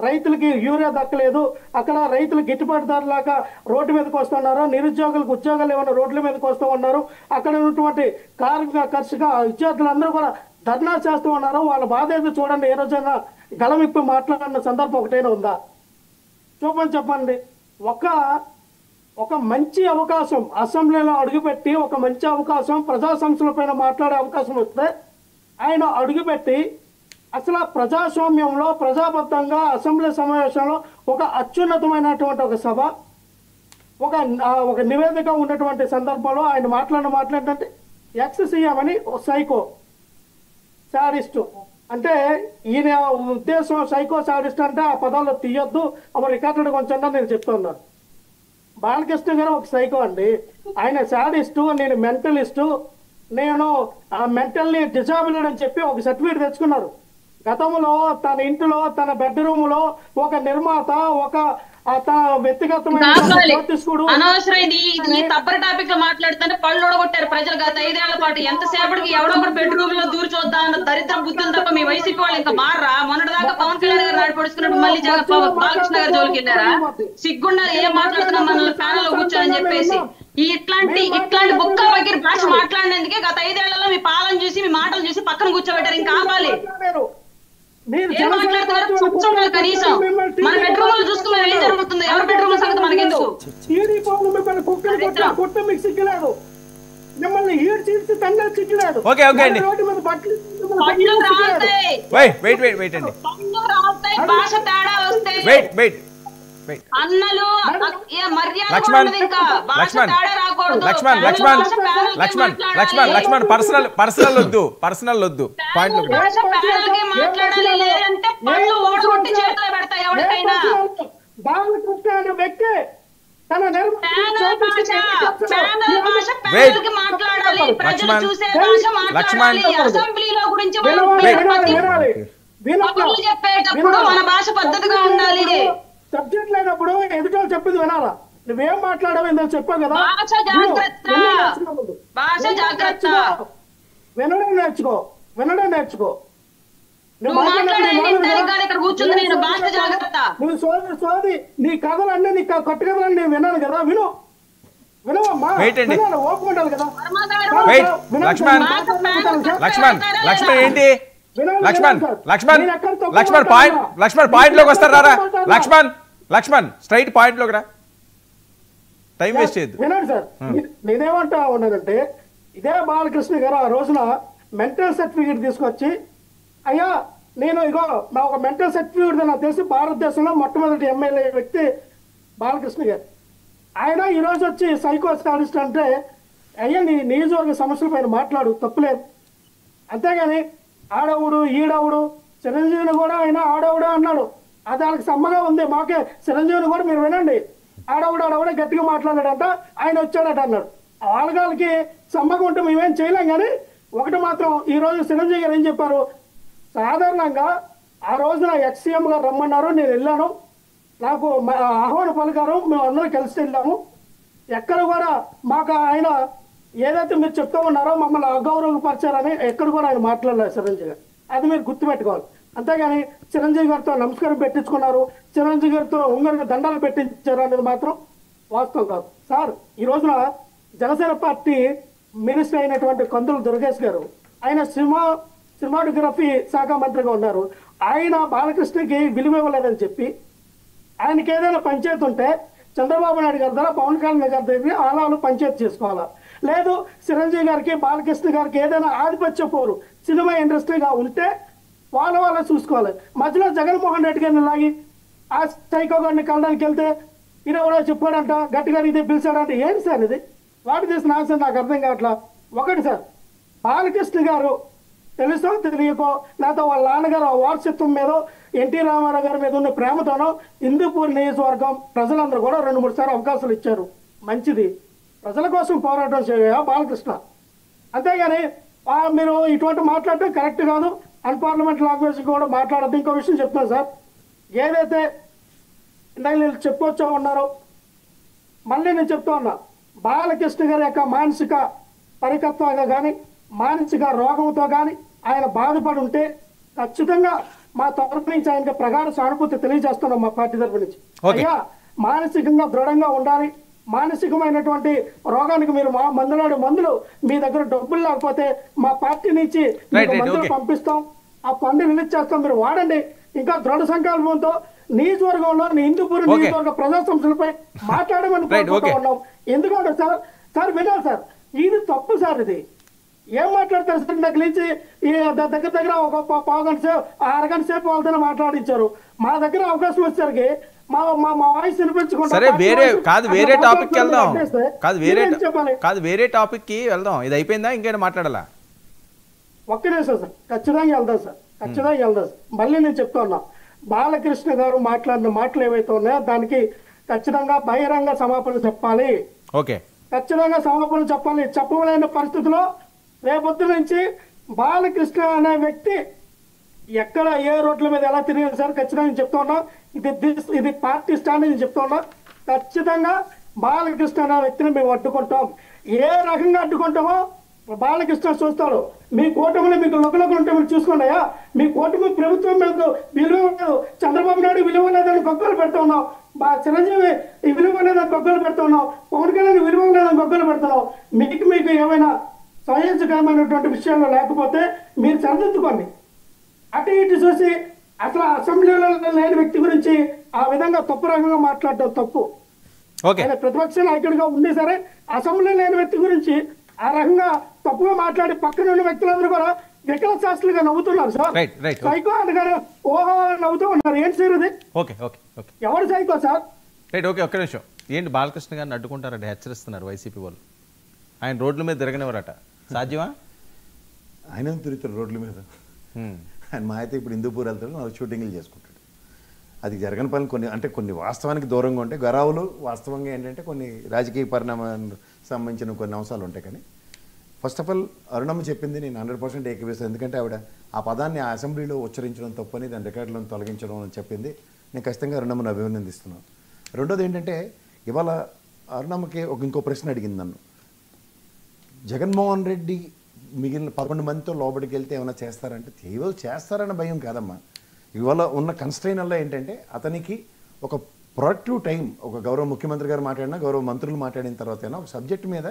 రైతులకి యూరియా దక్కలేదు, అక్కడ రైతులు గిట్టుబాటు ధరలాగా రోడ్డు మీదకి వస్తున్నారు, నిరుద్యోగులకు ఉద్యోగాలు ఏమైనా రోడ్ల మీదకి వస్తూ ఉన్నారు, అక్కడ ఉన్నటువంటి కార్మిక కర్షక విద్యార్థులందరూ కూడా ధర్నా చేస్తూ ఉన్నారు, వాళ్ళ బాధ ఏదో చూడండి. ఏ రోజైనా గళమిప్పి మాట్లాడిన సందర్భం ఒకటైనా ఉందా? చెప్పండి. ఒక మంచి అవకాశం అసెంబ్లీలో అడుగుపెట్టి, ఒక మంచి అవకాశం ప్రజా సంస్థల పైన మాట్లాడే అవకాశం వస్తే ఆయన అడుగుపెట్టి అసలు ప్రజాస్వామ్యంలో ప్రజాబద్ధంగా అసెంబ్లీ సమావేశంలో ఒక అత్యున్నతమైనటువంటి ఒక సభ, ఒక నివేదిక ఉన్నటువంటి సందర్భంలో ఆయన మాట్లాడంటే ఎక్స్-సీఎం అని సైకో శాడిస్టు అంటే ఈయన ఉద్దేశం సైకో శాడిస్ట్ అంటే ఆ పదాల్లో తీయొద్దు, అప్పుడు రికార్డు కొంచెం నేను చెప్తున్నాను. బాలకృష్ణ గారు ఒక సైకో అండి, ఆయన శాడిస్టు, నేను మెంటలిస్టు, నేను ఆ మెంటల్లీ డిజాబుల్డ్ అని చెప్పి ఒక సర్టిఫికేట్ తెచ్చుకున్నారు. గతంలో తన ఇంటిలో తన బెడ్రూమ్ లో ఒక నిర్మాత, ఒక తన వ్యక్తిగతమైన అనవసరం తప్పని టాపిక్ లో మాట్లాడుతుంటే పళ్ళు ఓడగొట్టారు ప్రజలు. గత 5 ఏళ్ల పాటు ఎంతసేపటికి ఎవడో ఒకటి బెడ్రూమ్ లో దూరి చూద్దాం అన్న దరిద్ర బుద్ధులు తప్ప మీ వైసీపీ వాళ్ళు ఇంకా మారరా? మొన్నటిదాకా పవన్ కళ్యాణ్ గారు నాడిపడుస్తున్నప్పుడు మళ్ళీ బాలకృష్ణ గారు జోలికి వెళ్ళారా? సిగ్గుండాలి ఏం మాట్లాడుతున్నాం మనల్ని ప్యానల్ లో కూర్చోని చెప్పేసి. ఇట్లాంటి బుక్క వగిరి భాష మాట్లాడినందుకే గత 5 ఏళ్లలో మీ పాలన చూసి, మీ మాటలు చూసి పక్కన కూర్చోబెట్టారు. ఇంకా ఆపాలి. ఏం మాట్లాడుతున్నారు? కనీసం మన బెడ్రూమ్ లో చూసుకున్నా ఏం జరుగుతుంది, ఎవరి బెడ్రూమ్ సంగతి మనకెందుకు? భాష తేడా వస్తే అన్నలు లక్ష్మణ్ పర్సనల్ వద్దు మాట్లాడాలి. లేదంటే పళ్ళు ఓడగొట్టి చేతిలో పెడతా ఎవరికైనా. వ్యక్తి తన చెప్పేటప్పుడు మన భాష పద్ధతిగా ఉండాలి. సబ్జెక్ట్ లేనప్పుడు ఎదుటోళ్ళు చెప్పింది వినాలా? నువ్వేం మాట్లాడావు ఏందో చెప్పావు కదా, భాష జాగ్రత్త. వినడం నేర్చుకో. నువ్వు మాట్లాడే ఇక్కడ కూర్చుంది నేను భాష జాగ్రత్త. నువ్వు సోది నీ కథలన్నీ నీ కొత్త కథలన్నీ నేను విన్నాను కదా, వినవమ్మా, ఓపుకుంటాను కదా. లక్ష్మణ్ ఏంటి లక్ష్మణ్ పాయింట్ లోకి వస్తారా? లక్ష్మణ్ స్ట్రైట్ పాయింట్ లోకి రా, టైం వేస్ట్ చేయొద్దు. వినండి సార్, నేనేమంటా ఉన్నానంటే ఇదే బాలకృష్ణ గారు ఆ రోజున మెంటల్ సర్టిఫికేట్ తీసుకొచ్చి, అయ్యా నేను ఇగో నా ఒక మెంటల్ సర్టిఫికేట్ నాకు తెలిసి భారతదేశంలో మొట్టమొదటి ఎమ్మెల్యే వ్యక్తి బాలకృష్ణ గారు. ఆయన ఈరోజు వచ్చి సైకో స్టాలిస్ట్ అంటే, అయ్యా నీ నియోజకవర్గ సమస్యల పైన మాట్లాడు, తప్పులేదు. అంతేగాని ఆడవుడు ఈడవుడు, చిరంజీవిని కూడా ఆయన ఆడవుడు అన్నాడు, అది వాళ్ళకి సమ్మగా ఉంది. మాకే చిరంజీవిని కూడా మీరు వినండి, ఆడవుడే గట్టిగా మాట్లాడాడంట, ఆయన వచ్చాడట అన్నాడు. వాళ్ళకి సమ్మగా ఉంటే మేమేం చేయలేం. కానీ ఒకటి మాత్రం ఈ రోజు చిరంజీవి గారు ఏం చెప్పారు, సాధారణంగా ఆ రోజున ఎక్స్సీఎం గారు రమ్మన్నారు, నేను వెళ్ళాను, నాకు ఆహ్వాన పలికారు, మేము అందరం కలిసి వెళ్ళాము, ఎక్కడ కూడా మాకు ఆయన ఏదైతే మీరు చెప్తూ ఉన్నారో మమ్మల్ని అగౌరవపరిచారని ఎక్కడ కూడా ఆయన మాట్లాడలేదు చిరంజీవి గారు. అది మీరు గుర్తుపెట్టుకోవాలి. అంతేగాని చిరంజీవి గారితో నమస్కారం పెట్టించుకున్నారు, చిరంజీవి గారితో ఉంగరంగా దండాలు పెట్టించారు అనేది మాత్రం వాస్తవం కాదు. సార్ ఈ రోజున జనసేన పార్టీ మినిస్టర్ అయినటువంటి కందుల దుర్గేష్ గారు, ఆయన సినిమాటోగ్రఫీ శాఖ మంత్రిగా ఉన్నారు. ఆయన బాలకృష్ణకి విలువ ఇవ్వలేదని చెప్పి, ఆయనకి ఏదైనా పంచాయతీ ఉంటే చంద్రబాబు నాయుడు గారి ద్వారా పవన్ కళ్యాణ్ గారి దగ్గర ఆలాలు పంచాయతీ చేసుకోవాలా, లేదు చిరంజీవి గారికి బాలకృష్ణ గారికి ఏదైనా ఆధిపత్య పోరు సినిమా ఇండస్ట్రీగా ఉంటే వాళ్ళ చూసుకోవాలి. మధ్యలో జగన్మోహన్ రెడ్డి గారిని లాగి ఆ సైకో గారిని కలడానికి వెళ్తే ఇది ఎవరో చెప్పాడంట, గట్టిగా ఇది పిలిచాడంట, ఏంటి సార్ ఇది? వాటి చేసిన ఆన్సర్ నాకు అర్థం కావట్లా. ఒకటి సార్, బాలకృష్ణ గారు తెలుసో తెలియకో లేకపోతే వాళ్ళ నాన్నగారు ఆ వారసత్వం మీద ఎన్టీ రామారావు గారి మీద ఉన్న ప్రేమతోనో హిందూపూర్ నియోజకవర్గం ప్రజలందరూ కూడా 2-3 సార్లు అవకాశాలు ఇచ్చారు, మంచిది, ప్రజల కోసం పోరాటం చేయ బాలకృష్ణ. అంతేగాని మీరు ఇటువంటి మాట్లాడటం కరెక్ట్ కాదు, అన్పార్లమెంట్ లాంగ్వేజ్ కూడా మాట్లాడద్దు. ఇంకో విషయం చెప్తాను సార్, ఏదైతే నేను చెప్పొచ్చో ఉన్నారో మళ్ళీ నేను చెప్తా ఉన్నా, బాలకృష్ణ గారి యొక్క మానసిక పరికత్వంగా కానీ మానసిక రోగంతో కానీ ఆయన బాధపడి ఉంటే ఖచ్చితంగా మా తరఫు నుంచి ఆయనకి ప్రగాఢ సానుభూతి తెలియజేస్తున్నాం మా పార్టీ తరఫు నుంచి. అయ్యా మానసికంగా దృఢంగా ఉండాలి, మానసికమైనటువంటి రోగానికి మీరు మందులు మీ దగ్గర డబ్బులు లేకపోతే మా పార్టీ నుంచి మందులు పంపిస్తాం, ఆ ఫండ్ రిలీజ్ చేస్తాం, మీరు వాడండి. ఇంకా దృఢ సంకల్పంతో నియోజకవర్గంలో హిందూపూర్ నియోజకవర్గ ప్రజా సంస్థలపై మాట్లాడమని కోరుకుంటూ ఉన్నాం. ఎందుకంటే సార్ వినాలి సార్, ఇది తప్పు సార్. ఇది ఏం మాట్లాడతారు సార్? దగ్గర నుంచి దగ్గర ఒక పావుగంట సేపు 6 గంటల సేపు వాళ్ళతో మాట్లాడించారు. మా దగ్గర అవకాశం వచ్చేసరికి మా వాయిస్ వినిపించుకుంటాం. సరే వేరే టాపిక్ వెళ్దాం, వేరే టాపిక్ కి వెళ్దాం. ఇది అయిపోయిందా, ఇంకేమైనా మాట్లాడాలా? ఒక్క నిమిషం సార్, ఖచ్చితంగా వెళ్దాం సార్, ఖచ్చితంగా వెళ్దాం సార్. మళ్ళీ నేను చెప్తా ఉన్నా, బాలకృష్ణ గారు మాట్లాడిన మాటలు ఏవైతే ఉన్నాయో దానికి ఖచ్చితంగా బహిరంగ సమాపణ చెప్పాలి. ఓకే, ఖచ్చితంగా సమాపణ చెప్పాలి. చెప్పలేని పరిస్థితిలో రేపొద్దు నుంచి బాలకృష్ణ అనే వ్యక్తి ఎక్కడ ఏ రోడ్ల మీద ఎలా తిరిగారు సార్ ఖచ్చితంగా చెప్తా ఉన్నా. ఇది పార్టీ స్టాండ్ అని చెప్తా ఉన్నా. ఖచ్చితంగా బాలకృష్ణ అనే వ్యక్తిని మేము అడ్డుకుంటాం. ఏ రకంగా అడ్డుకుంటామో బాలకృష్ణ చూస్తాడు. మీ కూటమిలో మీకు లొకలొకలు ఉంటే మీరు చూసుకోండియా. మీ కూటమి ప్రభుత్వం మీకు విలువ లేదు, చంద్రబాబు నాయుడు విలువ లేదని గొప్పలు పెడతా ఉన్నాం, చిరంజీవి విలువ లేదని గొప్పలు పెడతా ఉన్నాం, పవన్ కళ్యాణ్ విలువ లేదని గొప్పలు పెడుతున్నాం. మీకు ఏమైనా సహజకరమైనటువంటి విషయాల్లో లేకపోతే మీరు సరిదిద్దుకోండి. అటు ఇటు చూసి అసలు అసెంబ్లీలో లేని వ్యక్తి గురించి ఆ విధంగా తప్పు రకంగా మాట్లాడటం తప్పు. ఆయన ప్రతిపక్ష నాయకుడిగా ఉండి సరే అసెంబ్లీ లేని వ్యక్తి గురించి ఆ రకంగా తప్పుగా మాట్లాడి పక్కన ఉన్న వ్యక్తులందరూ కూడా వికల శాస్త్రులుగా నవ్వుతున్నారు సార్. సైకో అంటారు, ఓహో నవ్వుతూ ఉన్నారు. ఏంటి సార్ ఇది? ఎవరు సైకో సార్? ఒక్క నిమిషం. ఏంటి బాలకృష్ణ గారిని అడ్డుకుంటారంటే హెచ్చరిస్తున్నారు వైసీపీ వాళ్ళు. ఆయన రోడ్ల మీద తిరగనివారట, సాధ్యమా? ఆయన తిరుగుతారు రోడ్ల మీద. ఆయన మా అయితే ఇప్పుడు హిందూపూర్ వెళ్తాడు, నాకు షూటింగ్లు చేసుకుంటాడు. అది జరగని పని కొన్ని వాస్తవానికి దూరంగా ఉంటాయి. గరావులు వాస్తవంగా ఏంటంటే కొన్ని రాజకీయ పరిణామానికి సంబంధించిన కొన్ని అంశాలు ఉంటాయి. కానీ ఫస్ట్ ఆఫ్ ఆల్ అరుణమ్మ చెప్పింది నేను 100% ఏకీభవిస్తాను. ఎందుకంటే ఆవిడ ఆ పదాన్ని ఆ అసెంబ్లీలో ఉచ్చరించడం తప్పని దాని రికార్డులను తొలగించడం అని చెప్పింది. నేను ఖచ్చితంగా అరుణమ్మను అభినందిస్తున్నాను. రెండోది ఏంటంటే ఇవాళ అరుణమ్మకి ఇంకో ప్రశ్న అడిగింది నన్ను. జగన్మోహన్ రెడ్డి మిగిలిన 11 మందితో లోపలికి వెళ్తే ఏమైనా చేస్తారంటే చేస్తారన్న భయం కాదమ్మా. ఇవాళ ఉన్న కన్స్ట్రైనల్లో ఏంటంటే అతనికి ఒక ప్రొడక్టివ్ టైం, ఒక గౌరవ ముఖ్యమంత్రి గారు మాట్లాడినా, గౌరవ మంత్రులు మాట్లాడిన తర్వాతైనా ఒక సబ్జెక్ట్ మీద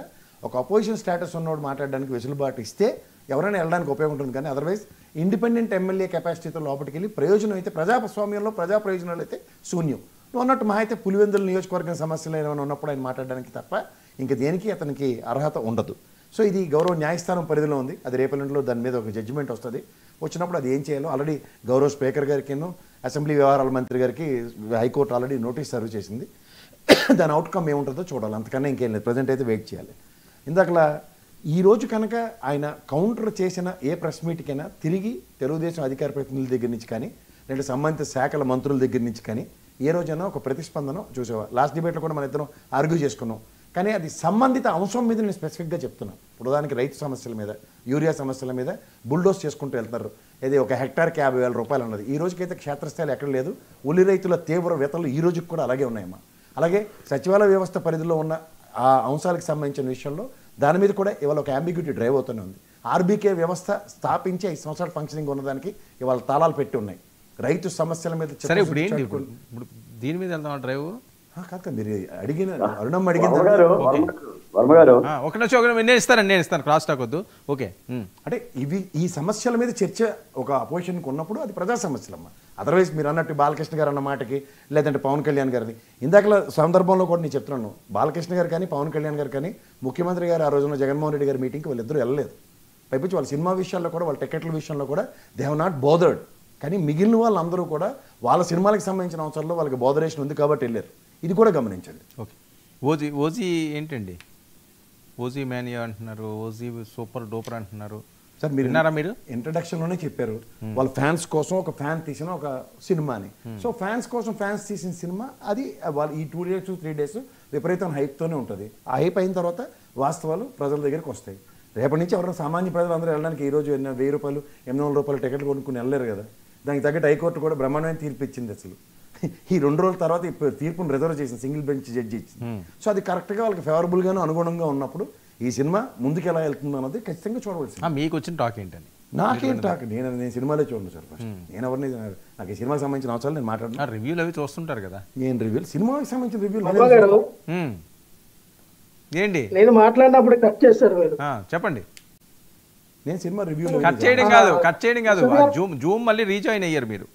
ఒక అపోజిషన్ స్టేటస్ ఉన్నవాడు మాట్లాడడానికి వెసులుబాటు ఇస్తే ఎవరైనా వెళ్ళడానికి ఉపయోగం ఉంటుంది. కానీ అదర్వైజ్ ఇండిపెండెంట్ ఎమ్మెల్యే కెపాసిటీతో లోపలికి వెళ్ళి ప్రయోజనం అయితే ప్రజాస్వామ్యంలో ప్రజా ప్రయోజనాలు అయితే శూన్యం. నువ్వు అన్నట్టు మహా అయితే పులివెందుల నియోజకవర్గం సమస్యలు ఏమైనా ఉన్నప్పుడు ఆయన మాట్లాడడానికి తప్ప ఇంక దేనికి అతనికి అర్హత ఉండదు. సో ఇది గౌరవ న్యాయస్థానం పరిధిలో ఉంది. అది రేపల్లిలో దాని మీద ఒక జడ్జిమెంట్ వస్తుంది. వచ్చినప్పుడు అది ఏం చేయాలో ఆల్రెడీ గౌరవ స్పీకర్ గారికి, అసెంబ్లీ వ్యవహారాల మంత్రి గారికి హైకోర్టు ఆల్రెడీ నోటీస్ సర్వ్ చేసింది. దాని అవుట్కమ్ ఏముంటుందో చూడాలి. అంతకన్నా ఇంకేం లేదు. ప్రజెంట్ అయితే వెయిట్ చేయాలి. ఇందాకలా ఈరోజు కనుక ఆయన కౌంటర్ చేసిన ఏ ప్రెస్ మీట్కైనా తిరిగి తెలుగుదేశం అధికార ప్రతినిధుల దగ్గర నుంచి కానీ, లేదా సంబంధిత శాఖల మంత్రుల దగ్గర నుంచి కానీ ఏ రోజైనా ఒక ప్రతిస్పందన చూసేవా. లాస్ట్ డిబేట్లో కూడా మన ఇద్దరం ఆర్గ్యూ చేసుకున్నాం. కానీ అది సంబంధిత అంశం మీద నేను స్పెసిఫిక్గా చెప్తున్నాను. ఇప్పుడు దానికి రైతు సమస్యల మీద, యూరియా సమస్యల మీద బుల్డోస్ చేసుకుంటూ వెళ్తున్నారు. ఇది ఒక హెక్టార్కి 50,000 రూపాయలు అన్నది ఈ రోజుకైతే క్షేత్రస్థాయిలో ఎక్కడ లేదు. ఉల్లి రైతుల తీవ్ర వ్యతలు ఈ రోజుకి కూడా అలాగే ఉన్నాయమ్మా. అలాగే సచివాలయ వ్యవస్థ పరిధిలో ఉన్న ఆ అంశాలకు సంబంధించిన విషయంలో దాని మీద కూడా ఇవాళ ఒక అంబిగ్యూటీ డ్రైవ్ అవుతూనే ఉంది. ఆర్బీకే వ్యవస్థ స్థాపించి 5 సంవత్సరాలు ఫంక్షనింగ్ ఉన్నదానికి ఇవాళ తాళాలు పెట్టి ఉన్నాయి. రైతు సమస్యల మీద ఇప్పుడు దీని మీద వెళ్దాం డ్రైవ్ కాక మీరు అడిగిన అరుణమ్మ అడిగింది. ఒక నిమిషం నేను ఇస్తాను క్రాస్ టాక్ వద్దు. ఓకే అంటే ఇవి ఈ సమస్యల మీద చర్చ ఒక అపోజిషన్కి ఉన్నప్పుడు అది ప్రజా సమస్యలమ్మా. అదర్వైజ్ మీరు అన్నట్టు బాలకృష్ణ గారు అన్న మాటకి, లేదంటే పవన్ కళ్యాణ్ గారిని ఇందాకల సందర్భంలో కూడా నేను చెప్తున్నాను, బాలకృష్ణ గారు కానీ పవన్ కళ్యాణ్ గారు కానీ ముఖ్యమంత్రి గారు ఆ రోజున జగన్మోహన్ రెడ్డి గారి మీటింగ్కి వాళ్ళిద్దరూ వెళ్ళలేదు. పైపించి వాళ్ళ సినిమా విషయాల్లో కూడా, వాళ్ళ టికెట్ల విషయంలో కూడా దే హ్యావ్ నాట్ బోదర్డ్. కానీ మిగిలిన వాళ్ళందరూ కూడా వాళ్ళ సినిమాలకు సంబంధించిన అవసరంలో వాళ్ళకి బోదరేషన్ ఉంది కాబట్టి వెళ్ళారు. ఇది కూడా గమనించండి. ఓకే. ఓజీ ఏంటండి? ఓజీ మేనియా అంటున్నారు, ఓజీ సూపర్ డూపర్ అంటున్నారు. సార్ మీరు విన్నారా? మీరు ఇంట్రడక్షన్లోనే చెప్పారు వాళ్ళ ఫ్యాన్స్ కోసం ఒక ఫ్యాన్ తీసిన ఒక సినిమా అని. సో ఫ్యాన్స్ కోసం ఫ్యాన్స్ తీసిన సినిమా అది వాళ్ళు ఈ 2 days 3 days విపరీతం హైప్తోనే ఉంటుంది. ఆ హైప్ అయిన తర్వాత వాస్తవాలు ప్రజల దగ్గరికి వస్తాయి. రేపటి నుంచి ఎవరైనా సామాన్య ప్రజలు అందరూ వెళ్ళడానికి ఈరోజు 1,000 రూపాయలు 800 రూపాయలు టికెట్లు కొనుక్కుని వెళ్ళలేరు కదా. దానికి తగ్గట్టు హైకోర్టు కూడా బ్రహ్మాండమైన తీర్పు ఇచ్చింది. అసలు ఈ 2 రోజుల తర్వాత తీర్పును రిజర్వ్ చేసింది, సింగిల్ బెంచ్ జడ్జి ఇచ్చింది. సో అది కరెక్ట్గా వాళ్ళకి ఫేవరబుల్గాను అనుగుణంగా ఉన్నప్పుడు ఈ సినిమా ముందుకు ఎలా వెళ్తుంది అన్నది ఖచ్చితంగా చూడవలసింది. మీకు వచ్చిన టాక్ ఏంటండి? నాకేం టాక్, నేను సినిమాలో చూడను సార్. ఫస్ట్ నేను ఎవరిని, నాకు ఈ సినిమాకి సంబంధించిన అవసరాలు నేను మాట్లాడుతున్నా. రివ్యూలు అవి చూస్తుంటారు కదా. నేను రివ్యూలు, సినిమాకి సంబంధించిన రివ్యూలు ఏంటి నేను మాట్లాడినప్పుడు కట్ చేస్తారు మీరు. చెప్పండి. నేను సినిమా రివ్యూ కట్ చేయడం కాదు జూమ్ మళ్ళీ రీజాయిన్ అయ్యారు మీరు.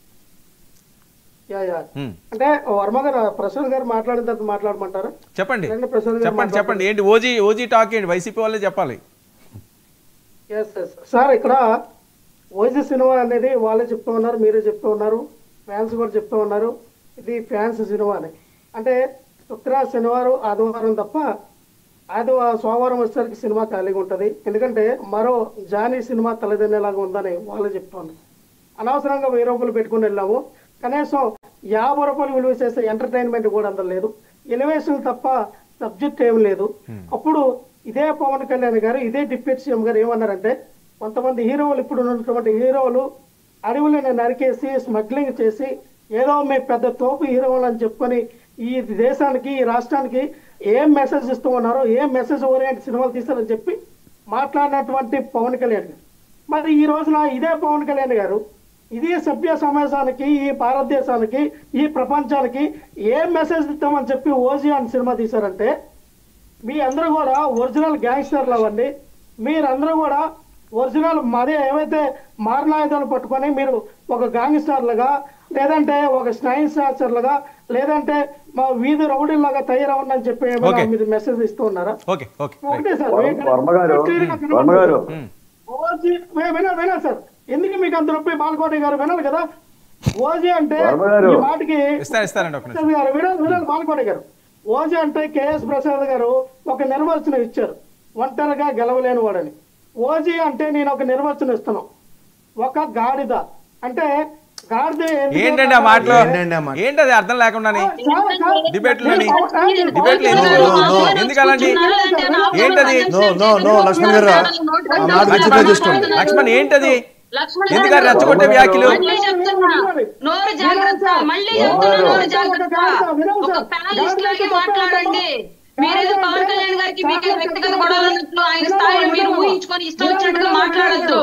అంటే వర్మ గారు, ప్రసాద్ గారు మాట్లాడిన తర్వాత మాట్లాడమంటారా? చెప్పండి ఏంటి ఓజీ టాక్ ఏంటి? వైసీపీ వాళ్ళే చెప్పాలి. సార్ ఇక్కడ ఓజీ సినిమా అనేది వాళ్ళే చెప్తూ ఉన్నారు, మీరే చెప్తూ ఉన్నారు, ఫ్యాన్స్ కూడా చెప్తూ ఉన్నారు ఇది ఫ్యాన్స్ సినిమా అని. అంటే శుక్రవారం, శనివారం, ఆదివారం తప్ప సోమవారం వచ్చేసరికి సినిమా ఖాళీగా ఉంటుంది. ఎందుకంటే మరో జానీ సినిమా తలదన్నేలాగా ఉందని వాళ్ళు చెప్తున్నారు. అనవసరంగా 1000 రూపాయలు పెట్టుకుని వెళ్ళాము. కనీసం 50 రూపాయలు విలువ చేసే ఎంటర్టైన్మెంట్ కూడా అందలేదు. ఎలివేషన్ తప్ప సబ్జెక్ట్ ఏం లేదు. అప్పుడు ఇదే పవన్ కళ్యాణ్ గారు, ఇదే డిప్యూటీ సీఎం గారు ఏమన్నారంటే, కొంతమంది హీరోలు, ఇప్పుడు ఉన్నటువంటి హీరోలు అడవులను నరికేసి స్మగ్లింగ్ చేసి ఏదో మేము పెద్ద తోపు హీరోలు అని చెప్పుకొని ఈ దేశానికి, ఈ రాష్ట్రానికి ఏం మెసేజ్ ఇస్తూ ఉన్నారో, ఏం మెసేజ్ ఓరియంట్ సినిమాలు తీస్తారని చెప్పి మాట్లాడినటువంటి పవన్ కళ్యాణ్ గారు, మరి ఈ రోజున ఇదే పవన్ కళ్యాణ్ గారు ఇది సభ్య సమాజానికి, ఈ భారతదేశానికి, ఈ ప్రపంచానికి ఏం మెసేజ్ ఇస్తామని చెప్పి ఓజీ అని సినిమా తీశారంటే, మీ అందరూ కూడా ఒరిజినల్ గ్యాంగ్స్టర్లు అవ్వండి. మీరందరూ కూడా ఒరిజినల్ మదే ఏవైతే మారణాయుధాలు పట్టుకొని మీరు ఒక గ్యాంగ్స్టర్లుగా, లేదంటే ఒక స్నైన్ స్టార్చర్లుగా, లేదంటే మా వీధి రౌడీలాగా తయారవ్వండి అని చెప్పి మీరు మెసేజ్ ఇస్తూ ఉన్నారా? ఒకటే సార్, వినా సార్, ఎందుకు మీకు అంత నొప్పి? బాలకోటి గారు వినాలి కదా. ఓజీ అంటే ఈ మాటకి వినాలి బాలకోటి గారు. ఓజీ అంటే కేఎస్ ప్రసాద్ గారు ఒక నిర్వచనం ఇచ్చారు, ఒంటరిగా గెలవలేని వాడని. ఓజీ అంటే నేను ఒక నిర్వచనం ఇస్తాను, ఒక గాడిద అంటే గాడిద ఏంటండి ఆ మాటలో ఏంటది అర్థం లేకుండా డిబేట్లు ఎందుకు అలాంటి ఏంటది? లక్ష్మణ్ ఏంటది? ఎందుకంటే రెచ్చగొట్టే వ్యాఖ్యలు నోరు జాగ్రత్త, మళ్ళీ నోరు జాగ్రత్త. ఒక ప్యానలిస్ట్ లాగే మాట్లాడండి. మీరేదో పవన్ కళ్యాణ్ గారికి మీకు వ్యక్తిగత గొడవలు ఉన్నట్లు ఆయన స్థాయిని మీరు ఊహించుకొని ఇష్టం వచ్చినట్టుగా మాట్లాడద్దు.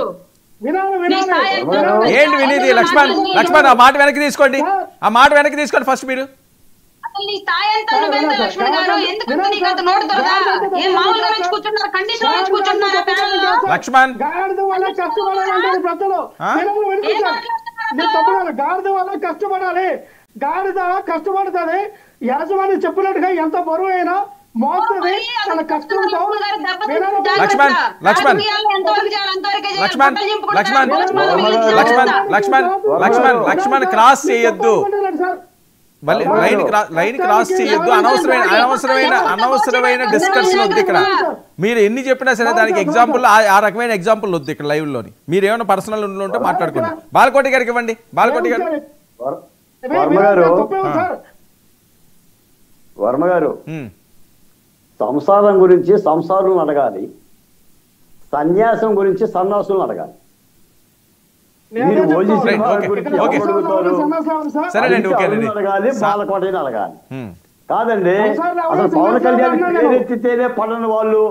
ఏంటి వినేది? లక్ష్మణ్ ఆ మాట వెనక్కి తీసుకోండి, ఆ మాట వెనక్కి తీసుకోండి ఫస్ట్ మీరు. అసలు నీ స్థాయి ఎంత నువ్వెంత లక్ష్మణ్ గారు? ఎందుకంటే నీకు అంత నోటు దొరదా? ఏం మామూలుగా నుంచి కూర్చున్నారు, కండిషన్ నుంచి కూర్చున్నారా ప్యానల్ లో? లక్ష్మణ్ గాడిద వల్ల కష్టపడాలి ప్రజలు. గాడిద వల్ల కష్టపడాలి, గాడిద కష్టపడుతుంది. యాజమాన్యం చెప్పినట్టుగా ఎంత బరువు అయినా మోస్తుంది తన కష్టంతో. లక్ష్మణ్ లక్ష్మణ్ లక్ష్మణ్ లక్ష్మణ్ లక్ష్మణ్ లక్ష్మణ్ లక్ష్మణ్ లక్ష్మణ్ క్రాస్ చేయొద్దు, లైన్ క్రాస్ చేయొద్దు. అనవసరమైన డిస్కషన్ వద్దు ఇక్కడ. మీరు ఎన్ని చెప్పినా సరే దానికి ఎగ్జాంపుల్ ఆ రకమైన ఎగ్జాంపుల్ వద్దు ఇక్కడ లైవ్ లోని. మీరు ఏమైనా పర్సనల్ ఉంటే మాట్లాడుకోండి. బాలకోటి గారికి ఇవ్వండి. బాలకోటి గారు. వర్మ గారు సంసారం గురించి సంసారం అడగాలి, సన్యాసం గురించి సన్యాసులను అడగాలి. మీరు అడగాలి, బాలకోటని అడగాలి. కాదండి, అసలు పవన్ కళ్యాణ్ పేరెత్తితేనే పడని వాళ్ళు,